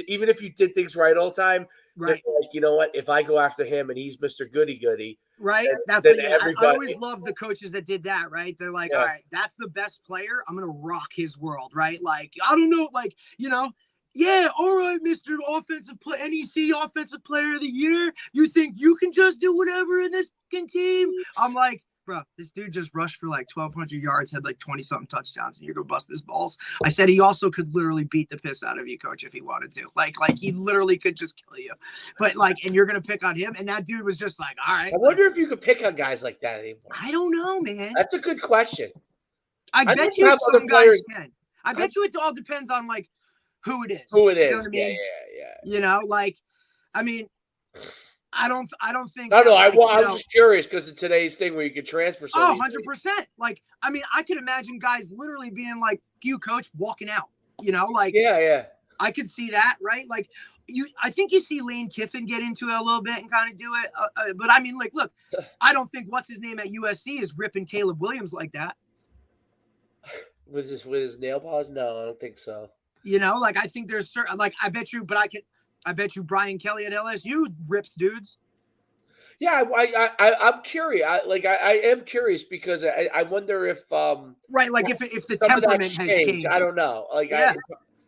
even if you did things right all the time, Right. like, you know what? If I go after him and he's Mr. Goody Goody, Right. That's then what, I always love the coaches that did that, right? They're like, all right, that's the best player. I'm going to rock his world, right? Like, I don't know, like, yeah, all right, Mr. NEC Offensive Player of the Year. You think you can just do whatever in this fucking team? I'm like, bro, this dude just rushed for like 1,200 yards, had like 20-something touchdowns, and you're going to bust his balls. I said he also could literally beat the piss out of you, coach, if he wanted to. Like he literally could just kill you. But and you're going to pick on him? And that dude was just like, all right. I wonder if you could pick on guys like that anymore. I don't know, man. That's a good question. I bet you some guys can. I bet you it all depends on like who it is. Who it is. You know what I mean? Yeah. I mean, I don't think. No. I was just curious because of today's thing where you could transfer. 100%. Like, I mean, I could imagine guys literally being like, "You, coach," walking out. Yeah. I could see that, right? Like, I think you see Lane Kiffin get into it a little bit and kind of do it. But I mean, like, look, I don't think what's his name at USC is ripping Caleb Williams like that. With his nail polish? No, I don't think so. I think there's certain, like, I bet you Brian Kelly at LSU rips dudes. Yeah, I'm curious. I am curious because I wonder if right, like if the temperament has changed. I don't know. Like, yeah.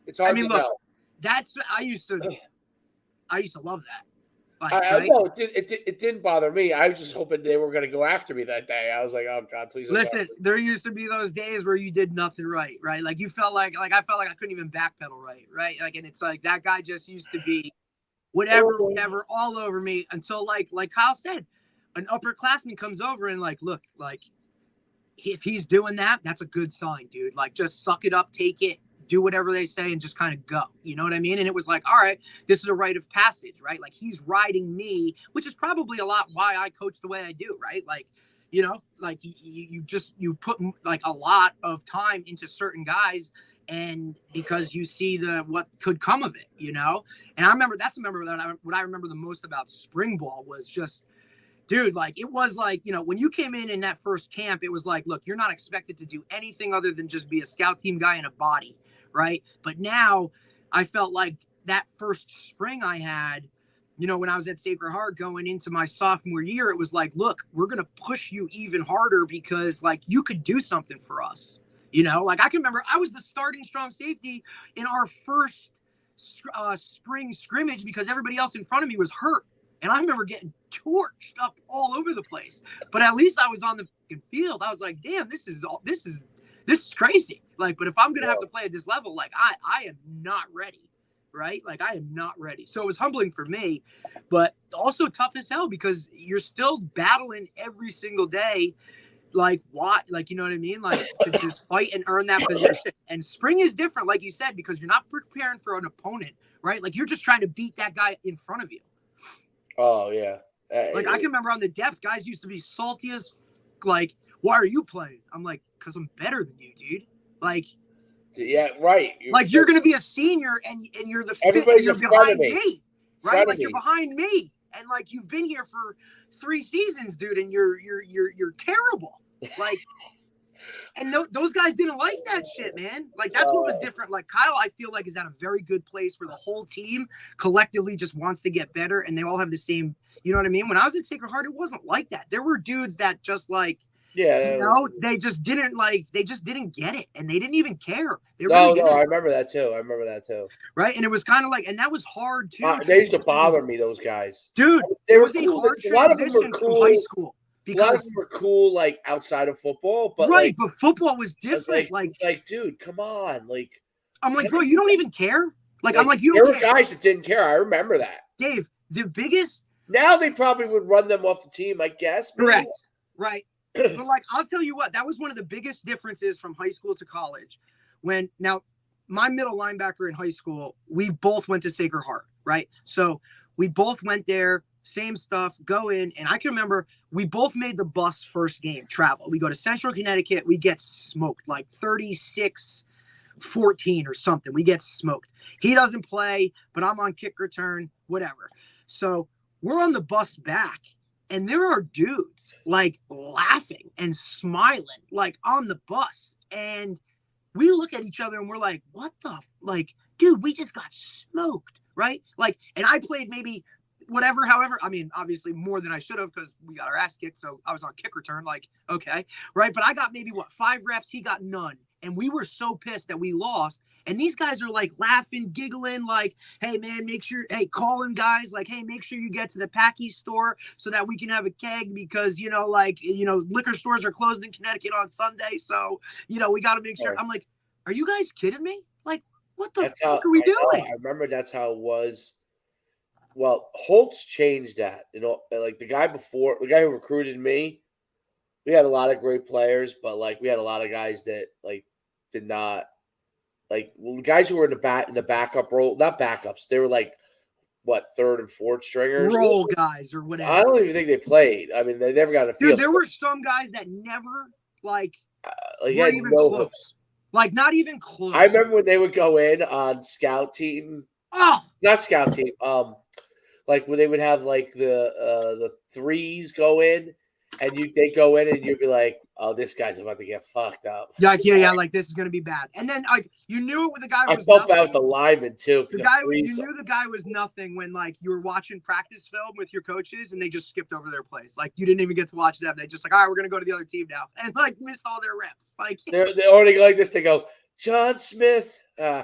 It's hard to know. That's I used to love that. Like, I know it didn't bother me. I was just hoping they were going to go after me that day. I was like, oh God, please. Listen, there used to be those days where you did nothing right? Like you felt like I felt like I couldn't even backpedal right? Like, and it's like that guy just used to be whatever, all over me until like Kyle said, an upperclassman comes over and like, look, like if he's doing that, that's a good sign, dude. Like, just suck it up, take it. Do whatever they say and just kind of go. You know what I mean? And it was like, all right, this is a rite of passage, right? Like, he's riding me, which is probably a lot why I coach the way I do, right? Like, like you put like a lot of time into certain guys, and because you see what could come of it, And I remember what I remember the most about spring ball was just, dude, like, it was like, when you came in that first camp, it was like, look, you're not expected to do anything other than just be a scout team guy in a body. Right. But now I felt like that first spring I had, when I was at Sacred Heart going into my sophomore year, it was like, look, we're going to push you even harder because like you could do something for us. Like, I can remember I was the starting strong safety in our first spring scrimmage because everybody else in front of me was hurt. And I remember getting torched up all over the place. But at least I was on the field. I was like, damn, this is crazy. Like, but if I'm going to have to play at this level, like I am not ready, right? Like, I am not ready. So it was humbling for me, but also tough as hell because you're still battling every single day. Like, what? Like, you know what I mean? Like, to just fight and earn that position. And spring is different, like you said, because you're not preparing for an opponent, right? Like, you're just trying to beat that guy in front of you. Oh, yeah. Like, I can remember on the depth, guys used to be salty as, like, why are you playing? I'm like, because I'm better than you, dude. Like, yeah, right. You're going to be a senior and you're the everybody's you're behind me, right? Like, you're behind me, and like you've been here for 3 seasons, dude, and you're terrible. Like, and those guys didn't like that shit, man. Like, that's what was different. Like, Kyle, I feel like, is at a very good place where the whole team collectively just wants to get better, and they all have the same. You know what I mean? When I was at Sacred Heart, it wasn't like that. There were dudes that just like. Yeah, they just didn't get it, and they didn't even care. I remember that too. Right, and it was kind of like, and that was hard too. They used to bother me, those guys, dude. They were a cool. hard A lot of them were transition cool. from high school. A lot of them were cool, like outside of football, but right, but football was different. Like, dude, come on, like. I'm like, bro, you don't even care. Like, I'm like, you don't care. There were guys that didn't care. I remember that. Dave, the biggest. Now they probably would run them off the team, I guess. Correct. Right. But like, I'll tell you what, that was one of the biggest differences from high school to college. Now my middle linebacker in high school, we both went to Sacred Heart, right? So we both went there, same stuff, go in. And I can remember we both made the bus first game, travel. We go to Central Connecticut. We get smoked like 36-14 or something. We get smoked. He doesn't play, but I'm on kick return, whatever. So we're on the bus back. And there are dudes like laughing and smiling like on the bus. And we look at each other and we're like, what the, like, dude, we just got smoked, right? Like, and I played maybe whatever, however, I mean, obviously more than I should have because we got our ass kicked. So I was on kick return, like, okay, right? But I got maybe 5 reps, he got none. And we were so pissed that we lost. And these guys are like laughing, giggling, like, hey, man, make sure, hey, calling guys, like, hey, make sure you get to the Packy store so that we can have a keg because, liquor stores are closed in Connecticut on Sunday. So, we got to make sure. I'm like, are you guys kidding me? Like, what the fuck are we doing? I remember that's how it was. Well, Holtz changed that. Like the guy who recruited me, we had a lot of great players, but like we had a lot of guys that like did not the guys who were in the backup role, not backups. They were like what, third and fourth stringers, role guys or whatever. I don't even think they played. I mean, they never got a field. Dude, there were some guys that never were even close. Hook. Like not even close. I remember when they would go in on scout team. Oh, not scout team. Like when they would have like the threes go in, and they go in and you'd be like, "Oh, this guy's about to get fucked up." Yeah. Like this is gonna be bad. And then like you knew it with the guy. I felt bad with the lineman too. You knew the guy was nothing when like you were watching practice film with your coaches and they just skipped over their plays. Like you didn't even get to watch them. They just like, all right, we're gonna go to the other team now, and like missed all their reps. Like they're already like this. They go, John Smith.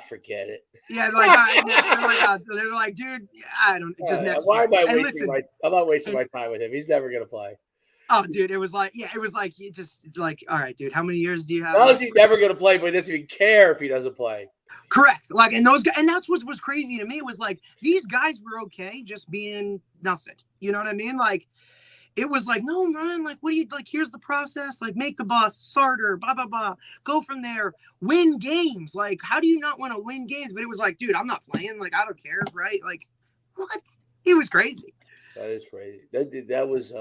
Forget it. Yeah, they're like, dude, I don't just next. Why am I wasting I'm not wasting my time with him. He's never gonna play. Oh, dude, it was like you just like, all right, dude, how many years do you have? Not he's never gonna play, but he doesn't even care if he doesn't play. Correct. Like, and those guys, and that's what was crazy to me was like these guys were okay just being nothing. You know what I mean? Like, it was like, no, man, like, what do you like? Here's the process. Like, make the bus, starter, blah, blah, blah. Go from there, win games. Like, how do you not want to win games? But it was like, dude, I'm not playing. Like, I don't care, right? Like, what? It was crazy. That is crazy. That was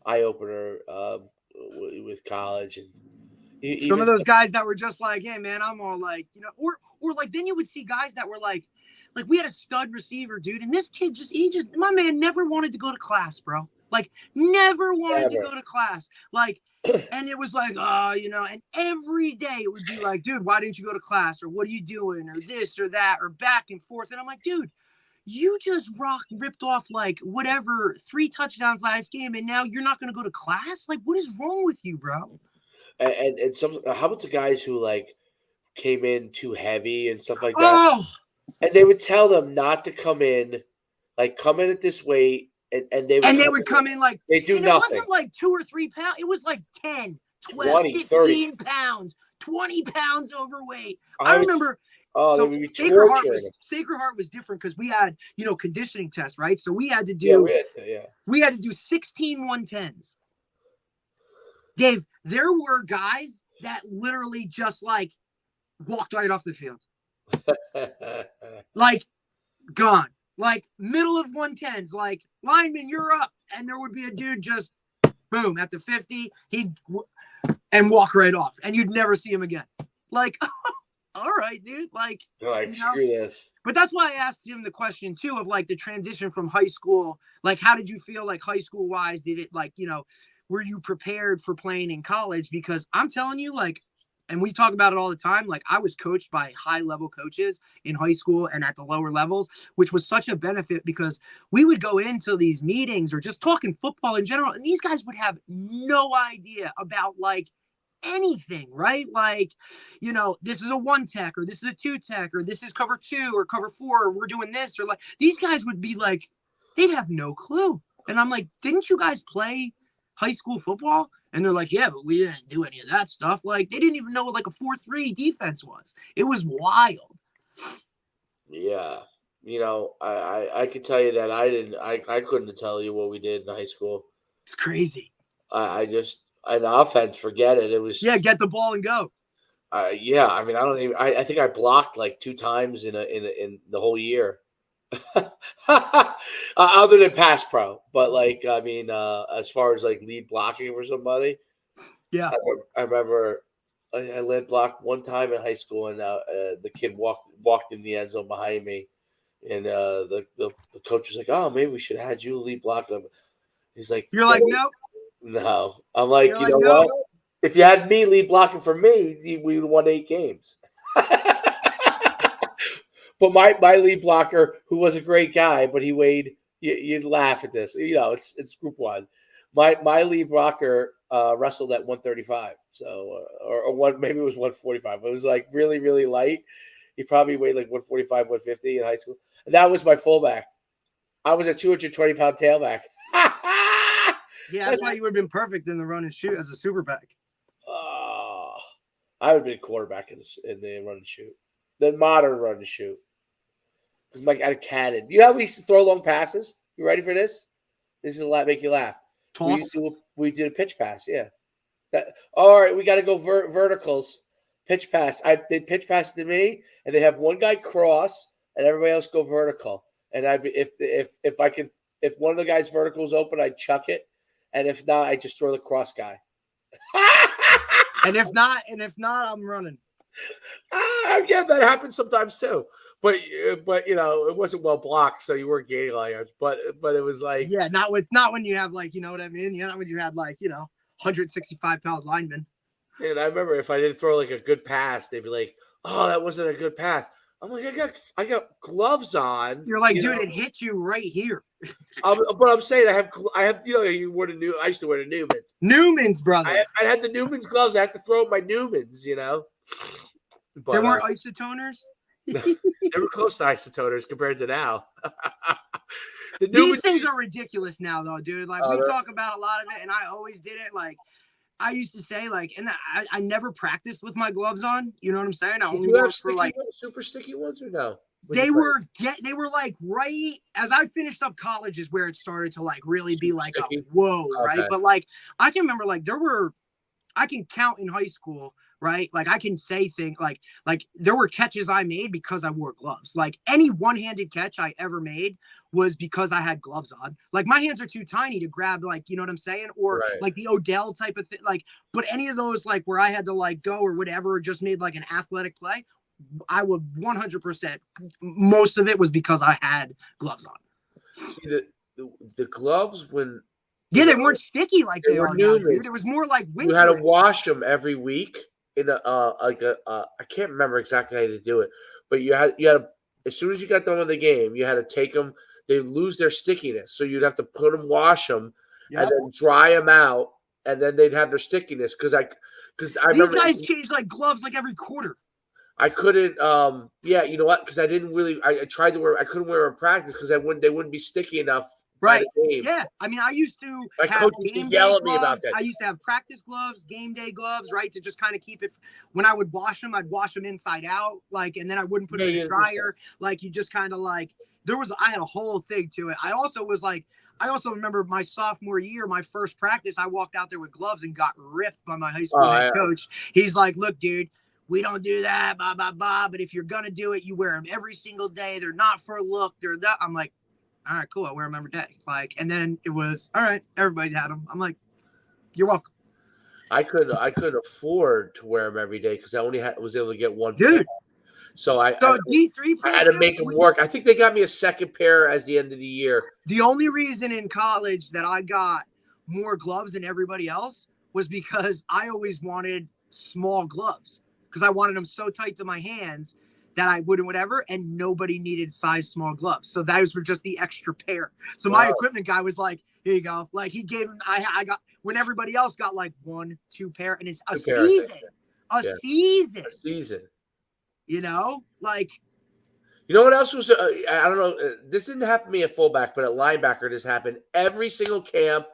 eye opener with college and some of those guys that were just like, hey, man, I'm all like, or like then you would see guys that were like we had a stud receiver, dude, and this kid my man never wanted to go to class, bro. Like, never wanted to go to class. Like, and it was like, and every day it would be like, dude, why didn't you go to class? Or what are you doing? Or this or that, or back and forth. And I'm like, dude, you just ripped off like whatever 3 touchdowns last game. And now you're not going to go to class? Like, what is wrong with you, bro? And how about the guys who like came in too heavy and stuff like that? Oh, and they would tell them not to come in at this weight. And they would come in like they do nothing. It wasn't like 2 or 3 pounds. It was like 10, 12, 20, 15 30 pounds, 20 pounds overweight. I remember. Oh, so they would be Sacred Heart was different because we had, conditioning tests, right? So we had to do, we had to do 16 110s. Dave, there were guys that literally just like walked right off the field, like gone. Like middle of 110s, like lineman, you're up. And there would be a dude just boom at the 50, and walk right off. And you'd never see him again. Like, all right, dude. Like, screw this. But that's why I asked him the question too of like the transition from high school. Like, how did you feel like high school wise? Did it like, were you prepared for playing in college? Because I'm telling you, like, and we talk about it all the time. Like, I was coached by high-level coaches in high school and at the lower levels, which was such a benefit because we would go into these meetings or just talking football in general, and these guys would have no idea about, like, anything, right? Like, this is a 1-tech or this is a 2-tech or this is cover 2 or cover 4 or we're doing this or like these guys would be like, they'd have no clue. And I'm like, didn't you guys play high school football? And they're like, yeah, but we didn't do any of that stuff. Like, they didn't even know what like a 4-3 defense was. It was wild. Yeah. I could tell you that I couldn't tell you what we did in high school. It's crazy. An offense, forget it. It was get the ball and go. Yeah. I mean, I think I blocked like 2 times in the whole year. Other than pass pro, but like I mean, as far as like lead blocking for somebody, yeah, I remember I lead blocked one time in high school, and the kid walked in the end zone behind me, and the coach was like, "Oh, maybe we should have had you lead block them." He's like, "You're like, nope, no." I'm like, you know what? If you had me lead blocking for me, we would have won 8 games. But my lead blocker, who was a great guy, but he weighed. You'd laugh at this. It's Group 1. My lead blocker wrestled at 135, so or one, maybe it was 145. It was like really really light. He probably weighed like 145, 150 in high school. And that was my fullback. I was a 220-pound tailback. Yeah, that's why you would have been perfect in the run and shoot as a super back. Oh, I would have been quarterback in the run and shoot, the modern run and shoot. Because I had a cannon. You know how we used to throw long passes? You ready for this? This is a make you laugh. Toss. We did a pitch pass. Yeah. All right, we got to go verticals. Pitch pass. They pitch pass to me, and they have one guy cross, and everybody else go vertical. And if one of the guys vertical is open, I'd chuck it, and if not, I just throw the cross guy. and if not, I'm running. Yeah, that happens sometimes too. But it wasn't well blocked, so you weren't gaining all yards. But it was like, yeah, not when you have like, you know what I mean? Not when you had like 165-pound linemen. And I remember if I didn't throw like a good pass, they'd be like, "Oh, that wasn't a good pass." I'm like, I got gloves on. You're like, dude, it hit you right here. But I'm saying I have you wore I used to wear the Newmans. Newmans, brother. I had the Newmans gloves. I had to throw my Newmans. But there weren't isotoners. They were close to isotoners compared to now. These things are ridiculous now, though, dude. Like we talk about a lot of it, and I always did it. Like I used to say, like, and I never practiced with my gloves on. You know what I'm saying? I only wore for like super sticky ones, or no? They were like right as I finished up college is where it started to like really be like a whoa, right? But like I can remember like I can count in high school, right? Like I can say things like there were catches I made because I wore gloves. Like any one-handed catch I ever made was because I had gloves on. Like my hands are too tiny to grab, like, you know what I'm saying? Or like the Odell type of thing. Like, but any of those like where I had to like go or whatever, just made like an athletic play, I would 100%. Most of it was because I had gloves on. See the gloves when. Yeah, they weren't sticky like they are now, dude. It was more like winter. You had to wash them every week in I can't remember exactly how to do it, but you had as soon as you got done with the game, you had to take them. They lose their stickiness, so you'd have to put them, wash them, and then dry them out, and then they'd have their stickiness. Because these guys change like gloves like every quarter. I couldn't. Yeah, you know what? Because I didn't really. I tried to wear. I couldn't wear in practice because they wouldn't be sticky enough. Right. Yeah. I mean, I used to have game day gloves. I used to have practice gloves, game day gloves, right? To just kind of keep it. When I would wash them, I'd wash them inside out, like, and then I wouldn't put them in the dryer. Like, you just kind of like, I had a whole thing to it. I also remember my sophomore year, my first practice, I walked out there with gloves and got ripped by my high school head coach. He's like, look, dude, we don't do that, blah, blah, blah. But if you're going to do it, you wear them every single day. They're not for a look. They're that. I'm like, all right, cool. I wear them every day. Like, and then it was all right. Everybody's had them. I'm like, you're welcome. I couldn't afford to wear them every day because I only was able to get one dude. Pair. So D3 I had to make them work. I think they got me a second pair as the end of the year. The only reason in college that I got more gloves than everybody else was because I always wanted small gloves because I wanted them so tight to my hands that I wouldn't whatever, and nobody needed size small gloves. So those were just the extra pair. So my equipment guy was like, here you go. Like he gave him, I got, when everybody else got like 1-2 pair, and it's a season. A season. You know, like. You know what else was, I don't know, this didn't happen to me at fullback, but at linebacker, this happened every single camp.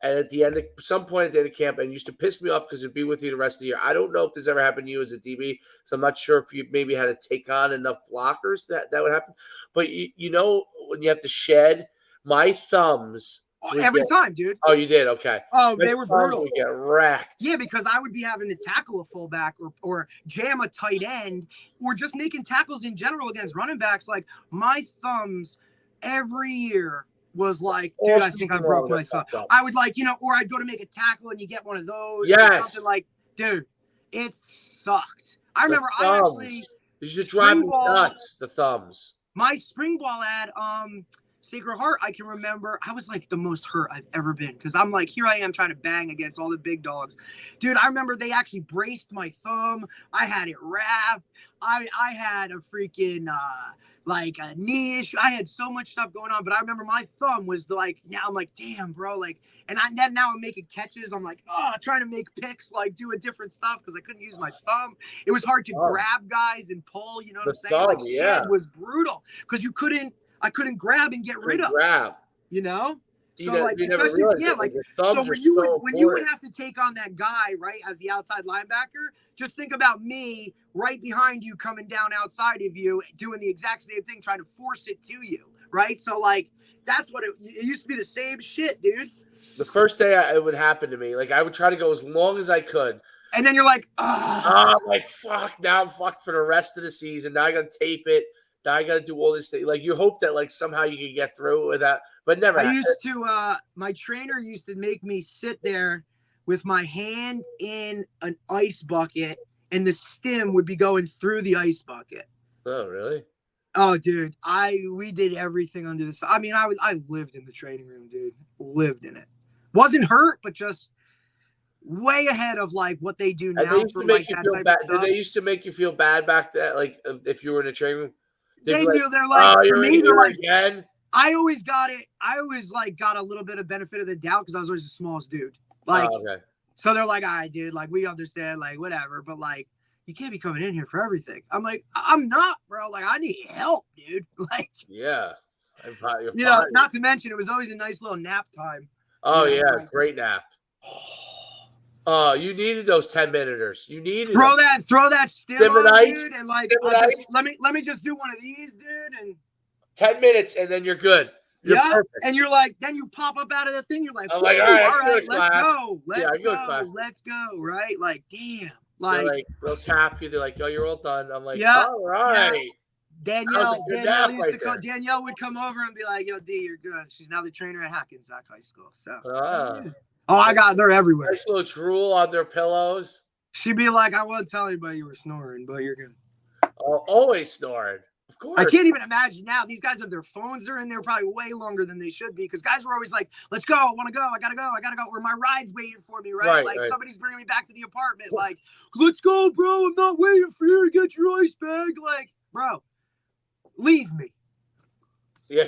And at the end, some point at the end of camp, and it used to piss me off because it'd be with you the rest of the year. I don't know if this ever happened to you as a DB, so I'm not sure if you maybe had to take on enough blockers that would happen. But you know when you have to shed, my thumbs every time, dude. Oh, you did? Okay. Oh, they were brutal. Would get wrecked. Yeah, because I would be having to tackle a fullback or jam a tight end or just making tackles in general against running backs. Like my thumbs every year was like, dude, I think I broke my thumb. I would like, or I'd go to make a tackle and you get one of those. Yes. Or something like, dude, it sucked. I remember I actually. You should drive me nuts, the thumbs. My spring ball ad, Sacred Heart, I can remember I was like the most hurt I've ever been because I'm like, here I am trying to bang against all the big dogs. Dude, I remember they actually braced my thumb. I had it wrapped. I had a freaking like a knee issue. I had so much stuff going on, but I remember my thumb was like, now I'm like, damn, bro, like, and now I'm making catches. I'm like, trying to make picks, like doing different stuff because I couldn't use my thumb. It was hard to grab guys and pull. You know what I'm saying? Like, shit was brutal because I couldn't grab and get rid of. You know? So like, especially like so when you would have to take on that guy, right, as the outside linebacker, just think about me right behind you coming down outside of you, doing the exact same thing, trying to force it to you, right? So like that's what it used to be, the same shit, dude. The first day it would happen to me, like I would try to go as long as I could. And then you're like, I'm like, fuck, now I'm fucked for the rest of the season. Now I gotta tape it. Now I got to do all this thing. Like you hope that like somehow you can get through with that, but never. I used to. My trainer used to make me sit there with my hand in an ice bucket, and the stem would be going through the ice bucket. Oh, really? Oh, dude, we did everything under the sun. I mean, I lived in the training room, dude. Lived in it. Wasn't hurt, but just way ahead of like what they do now. They used to make you feel bad. Did they used to make you feel bad back then? Like if you were in a training room. They do. They're like, oh, you're in like, again. I always got it. I always like got a little bit of benefit of the doubt because I was always the smallest dude. Like, so they're like, all right, dude, like we understand, like whatever, but like you can't be coming in here for everything. I'm like, I'm not, bro. Like I need help, dude. Like, yeah, you know, not to mention it was always a nice little nap time. Oh yeah, like, great nap. Oh, you needed those 10-minuters. You needed throw that stim on, dude, and like let me just do one of these, dude, and 10 minutes, and then you're good. You're perfect. And you're like, then you pop up out of the thing. You're like, all right, let's go, right? Like, damn, like they'll tap you. They're like, oh, you're all done. I'm like, yeah, all right. Yeah. Danielle would come over and be like, yo, D, you're good. She's now the trainer at Hackensack High School. So. They're everywhere. Nice little drool on their pillows. She'd be like, I won't tell anybody you were snoring, but you're good. Oh, always snoring. Of course. I can't even imagine now. These guys have their phones. They're in there probably way longer than they should be because guys were always like, let's go. I want to go. I got to go. Or my ride's waiting for me, right? Like somebody's bringing me back to the apartment. Like, let's go, bro. I'm not waiting for you to get your ice bag. Like, bro, leave me. Yeah.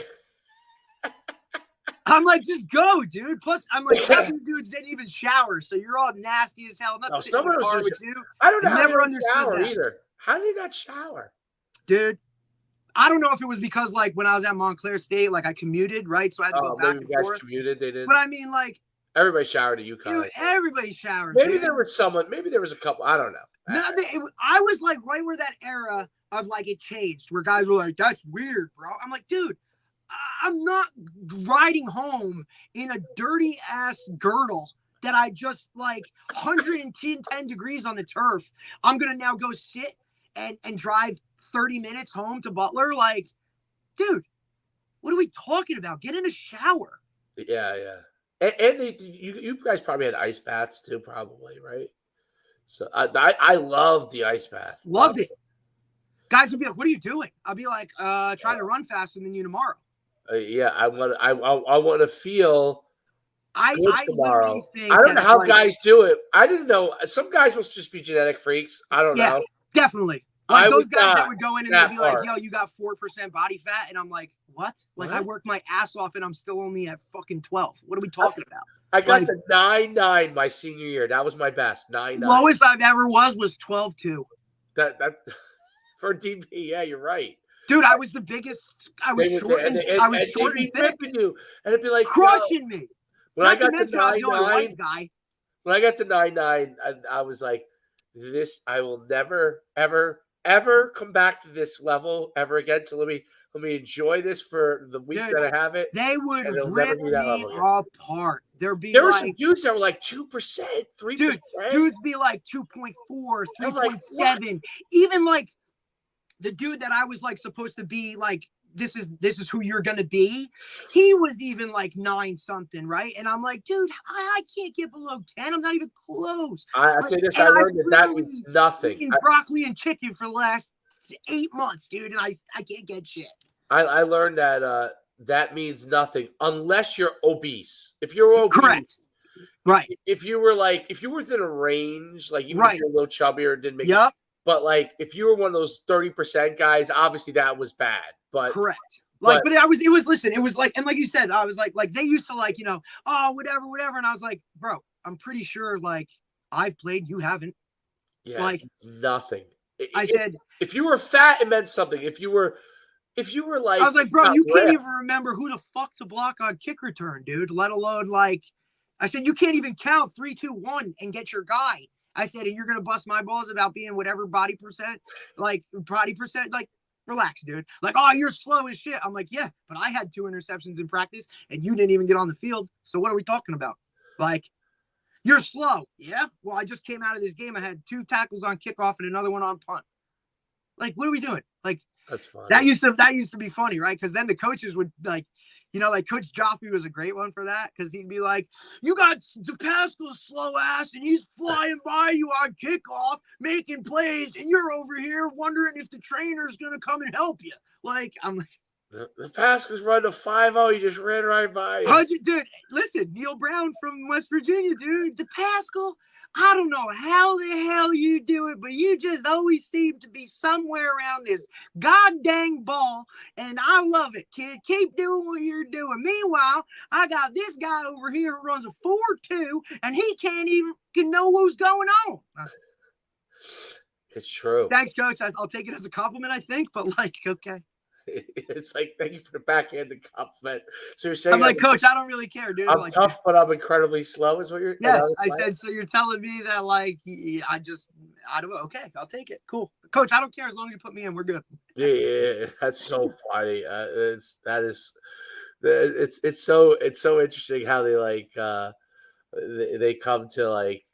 I'm like, just go, dude. Plus, I'm like, half you dudes didn't even shower, so you're all nasty as hell. I'm not sitting in the car with you. I don't know how you shower either. How do you not shower? Dude, I don't know if it was because, like, when I was at Montclair State, like, I commuted, right? So I had to go back and forth. Commuted, they did. But I mean, like, everybody showered at UConn. Dude, everybody showered. Maybe there was someone. Maybe there was a couple. I don't know. No, I was like right where that era of like it changed, where guys were like, "That's weird, bro." I'm like, dude, I'm not riding home in a dirty ass girdle that I just like 110 degrees on the turf. I'm gonna now go sit and drive 30 minutes home to Butler. Like, dude, what are we talking about? Get in a shower. Yeah. And you guys probably had ice baths too, probably, right? So I loved the ice bath. Loved it. Guys would be like, "What are you doing?" I'll be like, "Trying to run faster than you tomorrow." Yeah, I want to feel. I tomorrow. Think I don't know how guys do it. I didn't know. Some guys must just be genetic freaks. I don't know. Definitely. Like those guys that would go in and they'd be like, "Yo, you got 4% body fat," and I'm like, "What?" Like I worked my ass off and I'm still only at fucking 12. What are we talking about? I got the 9.9 my senior year. That was my best. 9.9. Lowest I've ever was 12.2. That for DB, yeah, you're right. Dude, I was the biggest. I was short and thick. You, and it'd be like crushing me. When I got the 9.9, when I got the 9.9, I was like, "This, I will never, ever come back to this level ever again." So let me enjoy this for the week that I have it. They would rip me apart. There were some dudes that were like 2%, 3%. Dudes be like 2.4, 3.7. Even like the dude that I was like supposed to be like, this is who you're gonna be. He was even like 9 something, right? And I'm like, dude, I can't get below 10. I'm not even close. I'll say this: I learned that means nothing. Eating broccoli and chicken for the last 8 months, dude, and I can't get shit. I learned that that means nothing unless you're obese. If you're obese, Correct. Right. If you were within a range, like even if you're a little chubbier, it didn't make Yep. But like if you were one of those 30% guys, obviously that was bad. But correct. Like, but listen, it was like, and like you said, I was like they used to like, oh, whatever. And I was like, bro, I'm pretty sure like I've played, you haven't. Yeah, like nothing. I said, if you were fat, it meant something. If you were like, I was like, bro, you can't even remember who the fuck to block on kick return, dude. Let alone like, I said, you can't even count 3, 2, 1 and get your guy. I said, and you're gonna bust my balls about being whatever body percent. Like, relax, dude. Like, oh, you're slow as shit. I'm like, yeah, but I had 2 interceptions in practice and you didn't even get on the field. So what are we talking about? Like, you're slow. Yeah. Well, I just came out of this game. I had 2 tackles on kickoff and another one on punt. Like, what are we doing? Like, that's funny. That used to be funny, right? Because then the coaches would like, like Coach Joffrey was a great one for that, because he'd be like, "You got DePascal's slow ass, and he's flying by you on kickoff, making plays, and you're over here wondering if the trainer's gonna come and help you." Like, I'm like, the Pascal's run to 5-0. You just ran right by you. How'd you do it? Listen, Neil Brown from West Virginia, dude. DePascal, I don't know how the hell you do it, but you just always seem to be somewhere around this goddamn ball, and I love it, kid. Keep doing what you're doing. Meanwhile, I got this guy over here who runs a 4.2, and he can't even know what's going on. It's true. Thanks, Coach. I'll take it as a compliment, I think, but like, okay. It's like, thank you for the backhanded compliment. So you're saying, I'm like, Coach, I don't really care, dude. I'm like, tough, but I'm incredibly slow, is what you're? Yes, I said. So you're telling me that, like, I don't know. Okay, I'll take it. Cool, Coach. I don't care as long as you put me in. We're good. Yeah, that's so funny. It's so interesting how they like they come to like,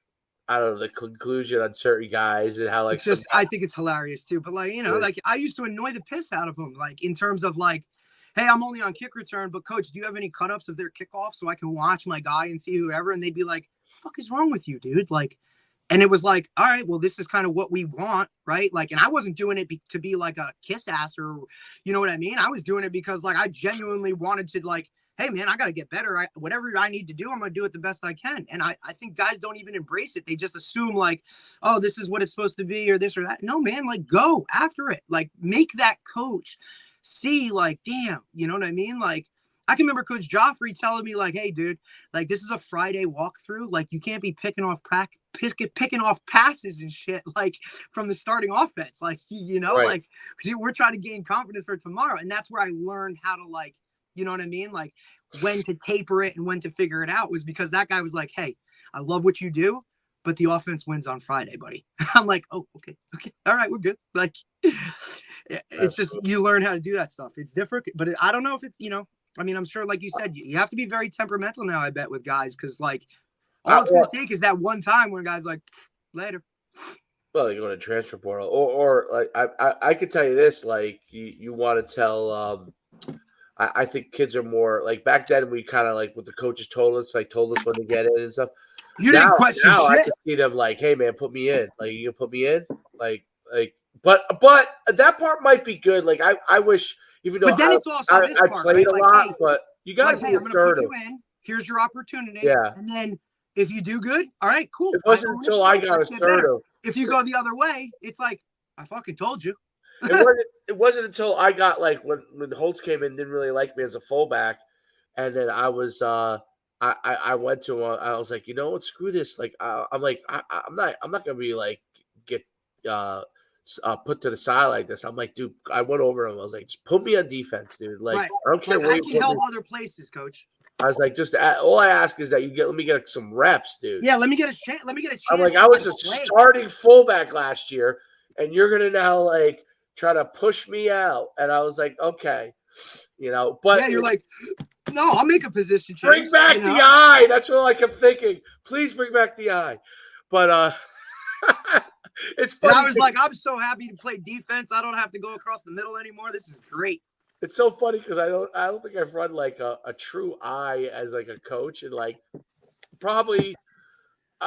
I don't know, the conclusion on certain guys, and how like it's just, I think it's hilarious too. But like, like I used to annoy the piss out of them, like in terms of like, hey, I'm only on kick return, but Coach, do you have any cut-ups of their kickoff so I can watch my guy and see whoever? And they'd be like, fuck is wrong with you, dude? Like, and it was like, all right, well, this is kind of what we want, right? Like, and I wasn't doing it to be like a kiss ass, or, you know what I mean? I was doing it because like I genuinely wanted to like, hey man, I got to get better. Whatever I need to do, I'm going to do it the best I can. And I think guys don't even embrace it. They just assume like, oh, this is what it's supposed to be, or this or that. No, man, like go after it. Like make that coach see like, damn, you know what I mean? Like I can remember Coach Joffrey telling me like, hey dude, like this is a Friday walkthrough. Like you can't be picking off passes and shit, like from the starting offense. Like, right. Like we're trying to gain confidence for tomorrow. And that's where I learned how to like, you know what I mean? Like when to taper it and when to figure it out, was because that guy was like, hey, I love what you do, but the offense wins on Friday, buddy. I'm like, oh, okay. All right, we're good. Like, it's just, you learn how to do that stuff. It's different, but I don't know if it's, I mean, I'm sure, like you said, you have to be very temperamental now, I bet, with guys. Cause like all it's going to take is that one time where guys like, later. Well, you go to transfer portal or like, I could tell you this, like you want to tell, I think kids are more like back then. We kind of like what the coaches told us when to get in and stuff. You didn't question now shit. I can see them like, hey man, put me in. Like you can put me in. Like, but that part might be good. Like I wish, even though but then it's also this part, played right? a lot, hey, but you got to be I'm gonna put you in. Here's your opportunity. Yeah. And then if you do good, all right, cool. It wasn't until I got assertive. If you go the other way, it's like, I fucking told you. It wasn't until I got like when Holtz came in, didn't really like me as a fullback, and then I was I went to him. I was like, you know what, screw this. Like I'm like I'm not gonna be like get put to the side like this. I'm like, dude, I went over him. I was like, just put me on defense, dude. Like right. I don't care where I can help other places, Coach. I was like, just all I ask is that let me get some reps, dude. Yeah, let me get a chance. I'm like, I was a starting fullback last year, and you're gonna now like try to push me out. And I was like, okay, but yeah, you're like, no, I'll make a position change. Bring back the eye. That's what I kept thinking. Please bring back the eye. But it's funny. And I was like, I'm so happy to play defense. I don't have to go across the middle anymore. This is great. It's so funny because I don't think I've run like a true eye as like a coach, and like probably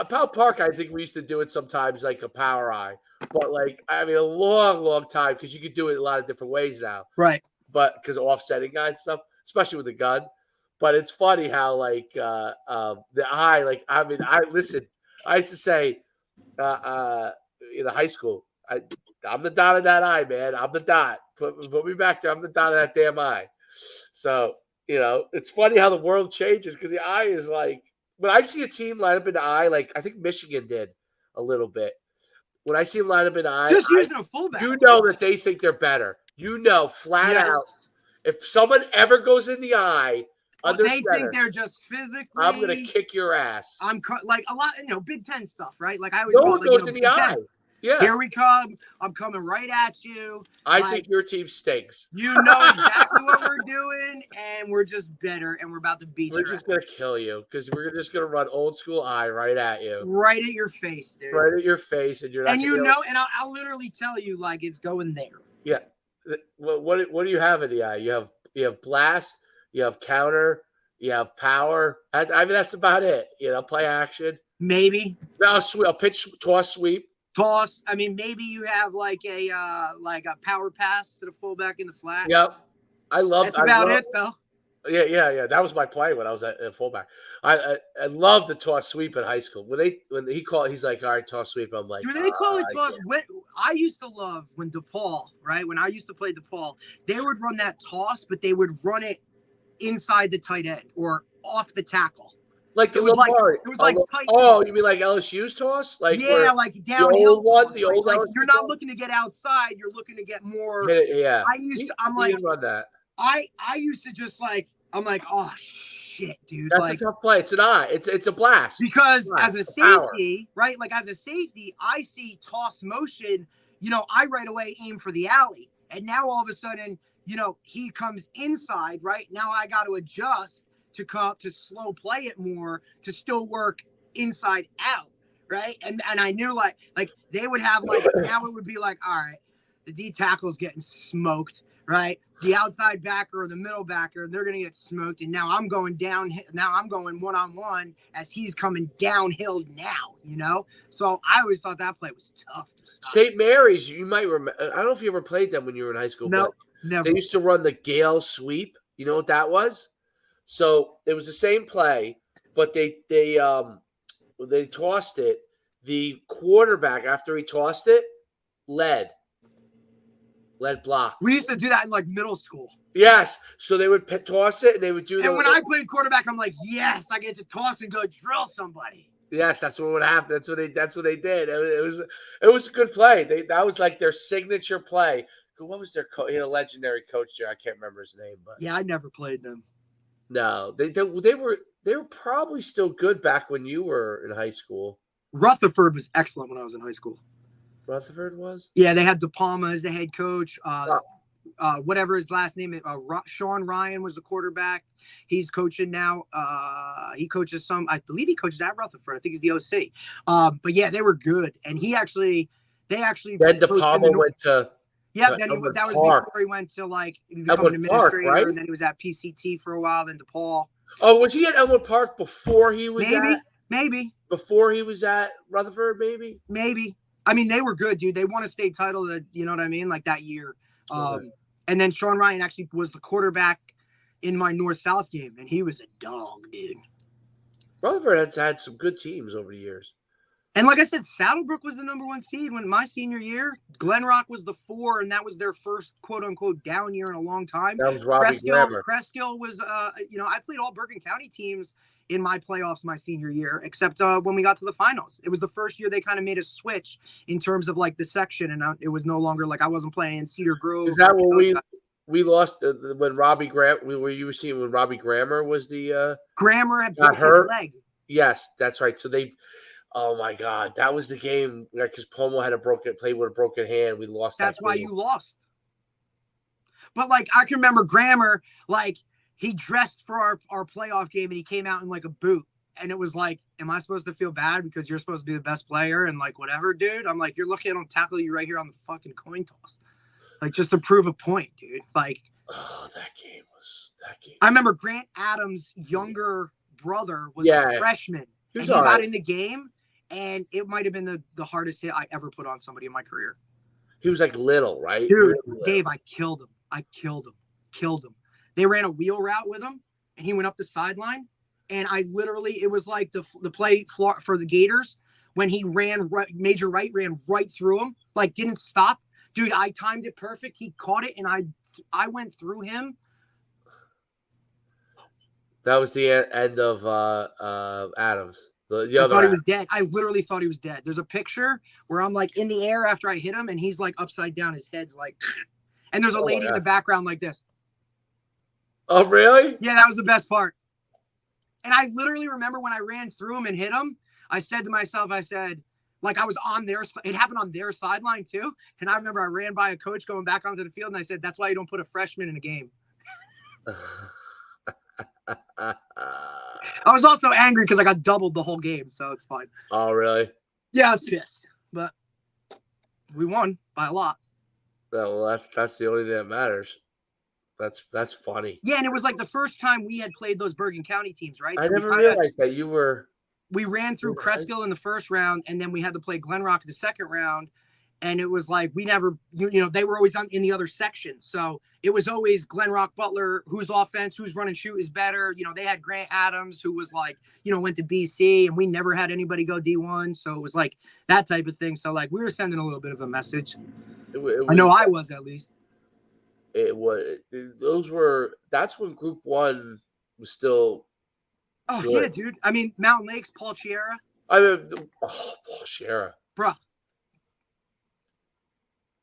Pal Park, I think we used to do it sometimes like a power eye. But like, I mean, a long time, because you could do it a lot of different ways now. Right. But because of offsetting guys and stuff. especially with a gun. But it's funny how the eye, like I mean, I listen. I used to say in high school, I'm the dot of that eye, man. I'm the dot. Put me back there. I'm the dot of that damn eye. So it's funny how the world changes because the eye is like when I see a team line up in the eye, like I think Michigan did a little bit. When I see them line up in the eye, Just using a fullback. you know that they think they're better. Flat out. If someone ever goes in the eye, under they center, think they're just physically. I'm gonna kick your ass. I'm like a lot, Big Ten stuff, right? Like I always no one goes in the eye. Yeah. Here we come. I'm coming right at you. I think your team stinks. You know exactly what we're doing, and we're just better, and we're about to beat you. We're just going to kill you because we're just going to run old school eye right at you. Right at your face, dude. Right at your face. And you're not and I'll literally tell you, like, it's going there. Yeah. What do you have in the eye? You have blast, you have counter, you have power. I mean, that's about it. Play action. Maybe. No, a pitch, toss, sweep. Toss. I mean, maybe you have like a power pass to the fullback in the flat. Yep. That's about it, though. Yeah. That was my play when I was at fullback. I loved the toss sweep in high school. When he's like, all right, toss sweep. I'm like, do they call it toss? I used to love when DePaul, right? When I used to play DePaul, they would run that toss, but they would run it inside the tight end or off the tackle. Like it was like tight. Oh, you mean like LSU's toss? Like like downhill. The old like you're not looking to get outside. You're looking to get more. Yeah. I'm like, run that. I used to just like. I'm like, oh shit, dude. That's like a tough play. It's an eye. It's a blast. Because as a safety, right? Like as a safety, I see toss motion. I right away aim for the alley, and now all of a sudden, he comes inside. Right now, I got to adjust to slow play it more to still work inside out, right? And I knew like they would have now it would be like, all right, the D tackle's getting smoked, right? The outside backer or the middle backer, they're gonna get smoked, and now I'm going down. Now I'm going one-on-one as he's coming downhill now, So I always thought that play was tough to stop. St. Mary's, you might remember. I don't know if you ever played them when you were in high school. No, never. They used to run the Gale sweep. You know what that was? So it was the same play, but they tossed it. The quarterback, after he tossed it, led block. We used to do that in like middle school. Yes. So they would toss it, and they would do. And when I played quarterback, I'm like, yes, I get to toss and go drill somebody. Yes, that's what would happen. That's what they did. It was a good play. That was like their signature play. What was their coach? He had a legendary coach there. I can't remember his name, but yeah, I never played them. No, they were probably still good back when you were in high school. Rutherford was excellent when I was in high school. Rutherford was? Yeah, they had De Palma as the head coach. Whatever his last name is, Sean Ryan was the quarterback. He's coaching now. He coaches I believe he coaches at Rutherford. I think he's the OC. But yeah, they were good. And they actually. Then De Palma went to. Yeah, then that was before he went to become an administrator, right? And then he was at PCT for a while, then DePaul. Oh, was he at Elmwood Park before he was maybe before he was at Rutherford? Maybe. I mean, they were good, dude. They won a state title. You know what I mean? Like that year. And then Sean Ryan actually was the quarterback in my North-South game, and he was a dog, dude. Rutherford has had some good teams over the years. And like I said, Saddlebrook was the #1 seed when my senior year. Glen Rock was the 4, and that was their first quote-unquote down year in a long time. That was Robbie Grammer. Cresskill was, I played all Bergen County teams in my playoffs my senior year, except when we got to the finals. It was the first year they kind of made a switch in terms of the section, and it was no longer I wasn't playing in Cedar Grove. Is that when we lost when Robbie Graham? Were you seeing when Robbie Grammer was the Grammer had broke his leg? Yes, that's right. So they. Oh my God, that was the game because Pomo had played with a broken hand. We lost. That's why you lost. But I can remember Grammer, he dressed for our playoff game and he came out in a boot, and it was am I supposed to feel bad because you're supposed to be the best player and whatever, dude? I'm you're lucky I don't tackle you right here on the fucking coin toss, just to prove a point, dude. Oh, that game. I remember Grant Adams' younger brother was a freshman, and he got in the game. And it might have been the hardest hit I ever put on somebody in my career. He was little, right? Dude, really Dave, I killed him. They ran a wheel route with him, and he went up the sideline. And I literally, it was like the play for the Gators when he ran major right, ran right through him, like didn't stop. Dude, I timed it perfect. He caught it, and I went through him. That was the end of Adams. The I other thought he was dead. I literally thought he was dead. There's a picture where I'm like in the air after I hit him, and he's like upside down. His head's like, and there's a lady in the background like this. Oh, really? Yeah, that was the best part. And I literally remember when I ran through him and hit him, I said to myself, I said, like I was on their, it happened on their sideline too. And I remember I ran by a coach going back onto the field, and I said, that's why you don't put a freshman in a game. I was also angry because I got doubled the whole game, so it's fine. Oh, really? Yeah, I was pissed, but we won by a lot. Well, that's the only thing that matters. That's funny. Yeah, and it was like the first time we had played those Bergen County teams, right? I never realized that you were. We ran through Cresskill in the first round, and then we had to play Glen Rock in the second round. And it was like we never, they were always in the other section. So it was always Glen Rock, Butler, whose offense, who's run and shoot is better. They had Grant Adams, who was like, went to BC, and we never had anybody go D1. So it was like that type of thing. So like we were sending a little bit of a message. I know I was, at least. It was. That's when Group 1 was still. Oh, good. Yeah, dude. I mean, Mountain Lakes, Paul Chiera. Paul Chiera. Bro.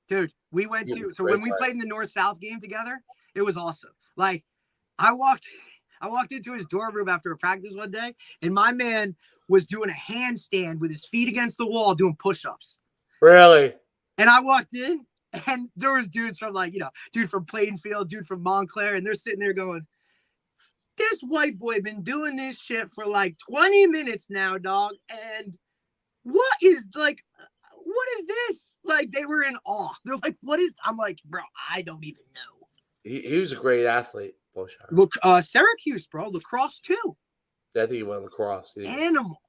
Dude, we went to, so when we played in the North-South game together, it was awesome. Like, I walked into his dorm room after a practice one day, and my man was doing a handstand with his feet against the wall doing push-ups. Really? And I walked in, and there was dudes from like, dude from Plainfield, dude from Montclair, and they're sitting there going, this white boy been doing this shit for like 20 minutes now, dog. And what is this? Like, they were in awe. They're like, what is, I'm like, bro, I don't even know. He was a great athlete. Look, Syracuse, bro, lacrosse too. Yeah, I think he went lacrosse. Animal.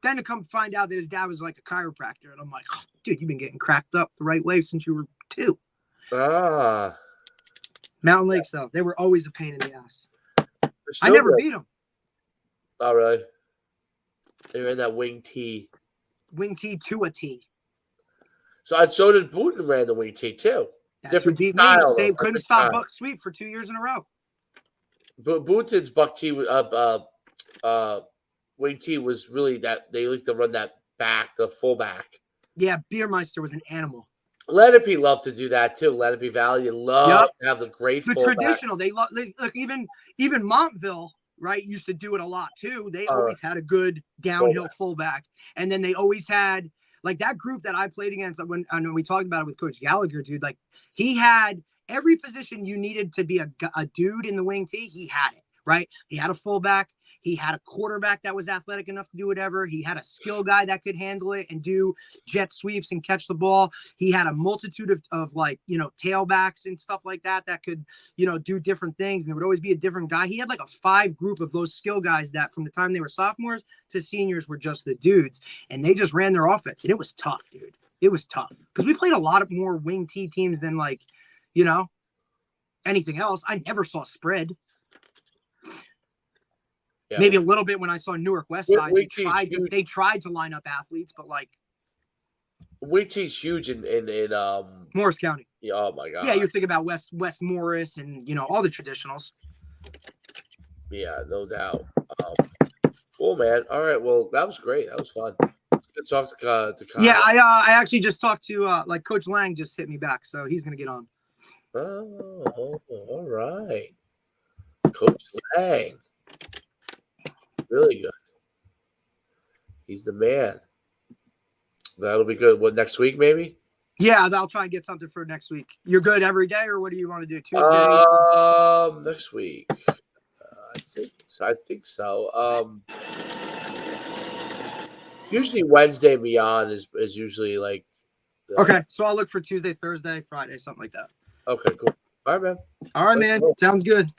Then to come find out that his dad was like a chiropractor. And I'm like, oh, dude, you've been getting cracked up the right way since you were 2. Mountain Lakes, though, they were always a pain in the ass. I never beat them. Oh, really? They ran that wing T. Wing T to a T. So did Booten ran the wing T too. That's different beat style. Me. Couldn't stop Buck Sweep for 2 years in a row. Booten's Buck T wing T was really that they like to run that back, the fullback. Yeah, Biermeister was an animal. Lenape loved to do that too. Lenape Valley loved to have the great fullback. Traditional. They look even Montville, right, used to do it a lot too. They always had a good downhill fullback. And then they always had like that group that I played against when we talked about it with Coach Gallagher, dude. Like he had every position you needed to be a dude in the wing T. He had it, right? He had a fullback. He had a quarterback that was athletic enough to do whatever. He had a skill guy that could handle it and do jet sweeps and catch the ball. He had a multitude of like, tailbacks and stuff like that could, do different things. And there would always be a different guy. He had like a 5 group of those skill guys that from the time they were sophomores to seniors were just the dudes. And they just ran their offense. And it was tough, dude. It was tough because we played a lot of more wing T teams than like, anything else. I never saw spread. Yeah. Maybe a little bit when I saw Newark West Side. They tried to line up athletes, but like Wing T's huge in Morris County. Yeah, oh my god. Yeah, you think about West Morris and all the traditionals. Yeah, no doubt. Cool, man. All right, well, that was great. That was fun. Good talk to Kyle. Yeah, I actually just talked to like Coach Lang just hit me back, so he's gonna get on. Oh, all right. Coach Lang. Really good. He's the man. That'll be good. What, next week maybe? Yeah, I'll try and get something for next week. You're good every day, or what do you want to do? Tuesday? Next week. I think so. Usually Wednesday and beyond is usually like. Okay, so I'll look for Tuesday, Thursday, Friday, something like that. Okay, cool. All right, man. All right, man. Sounds good.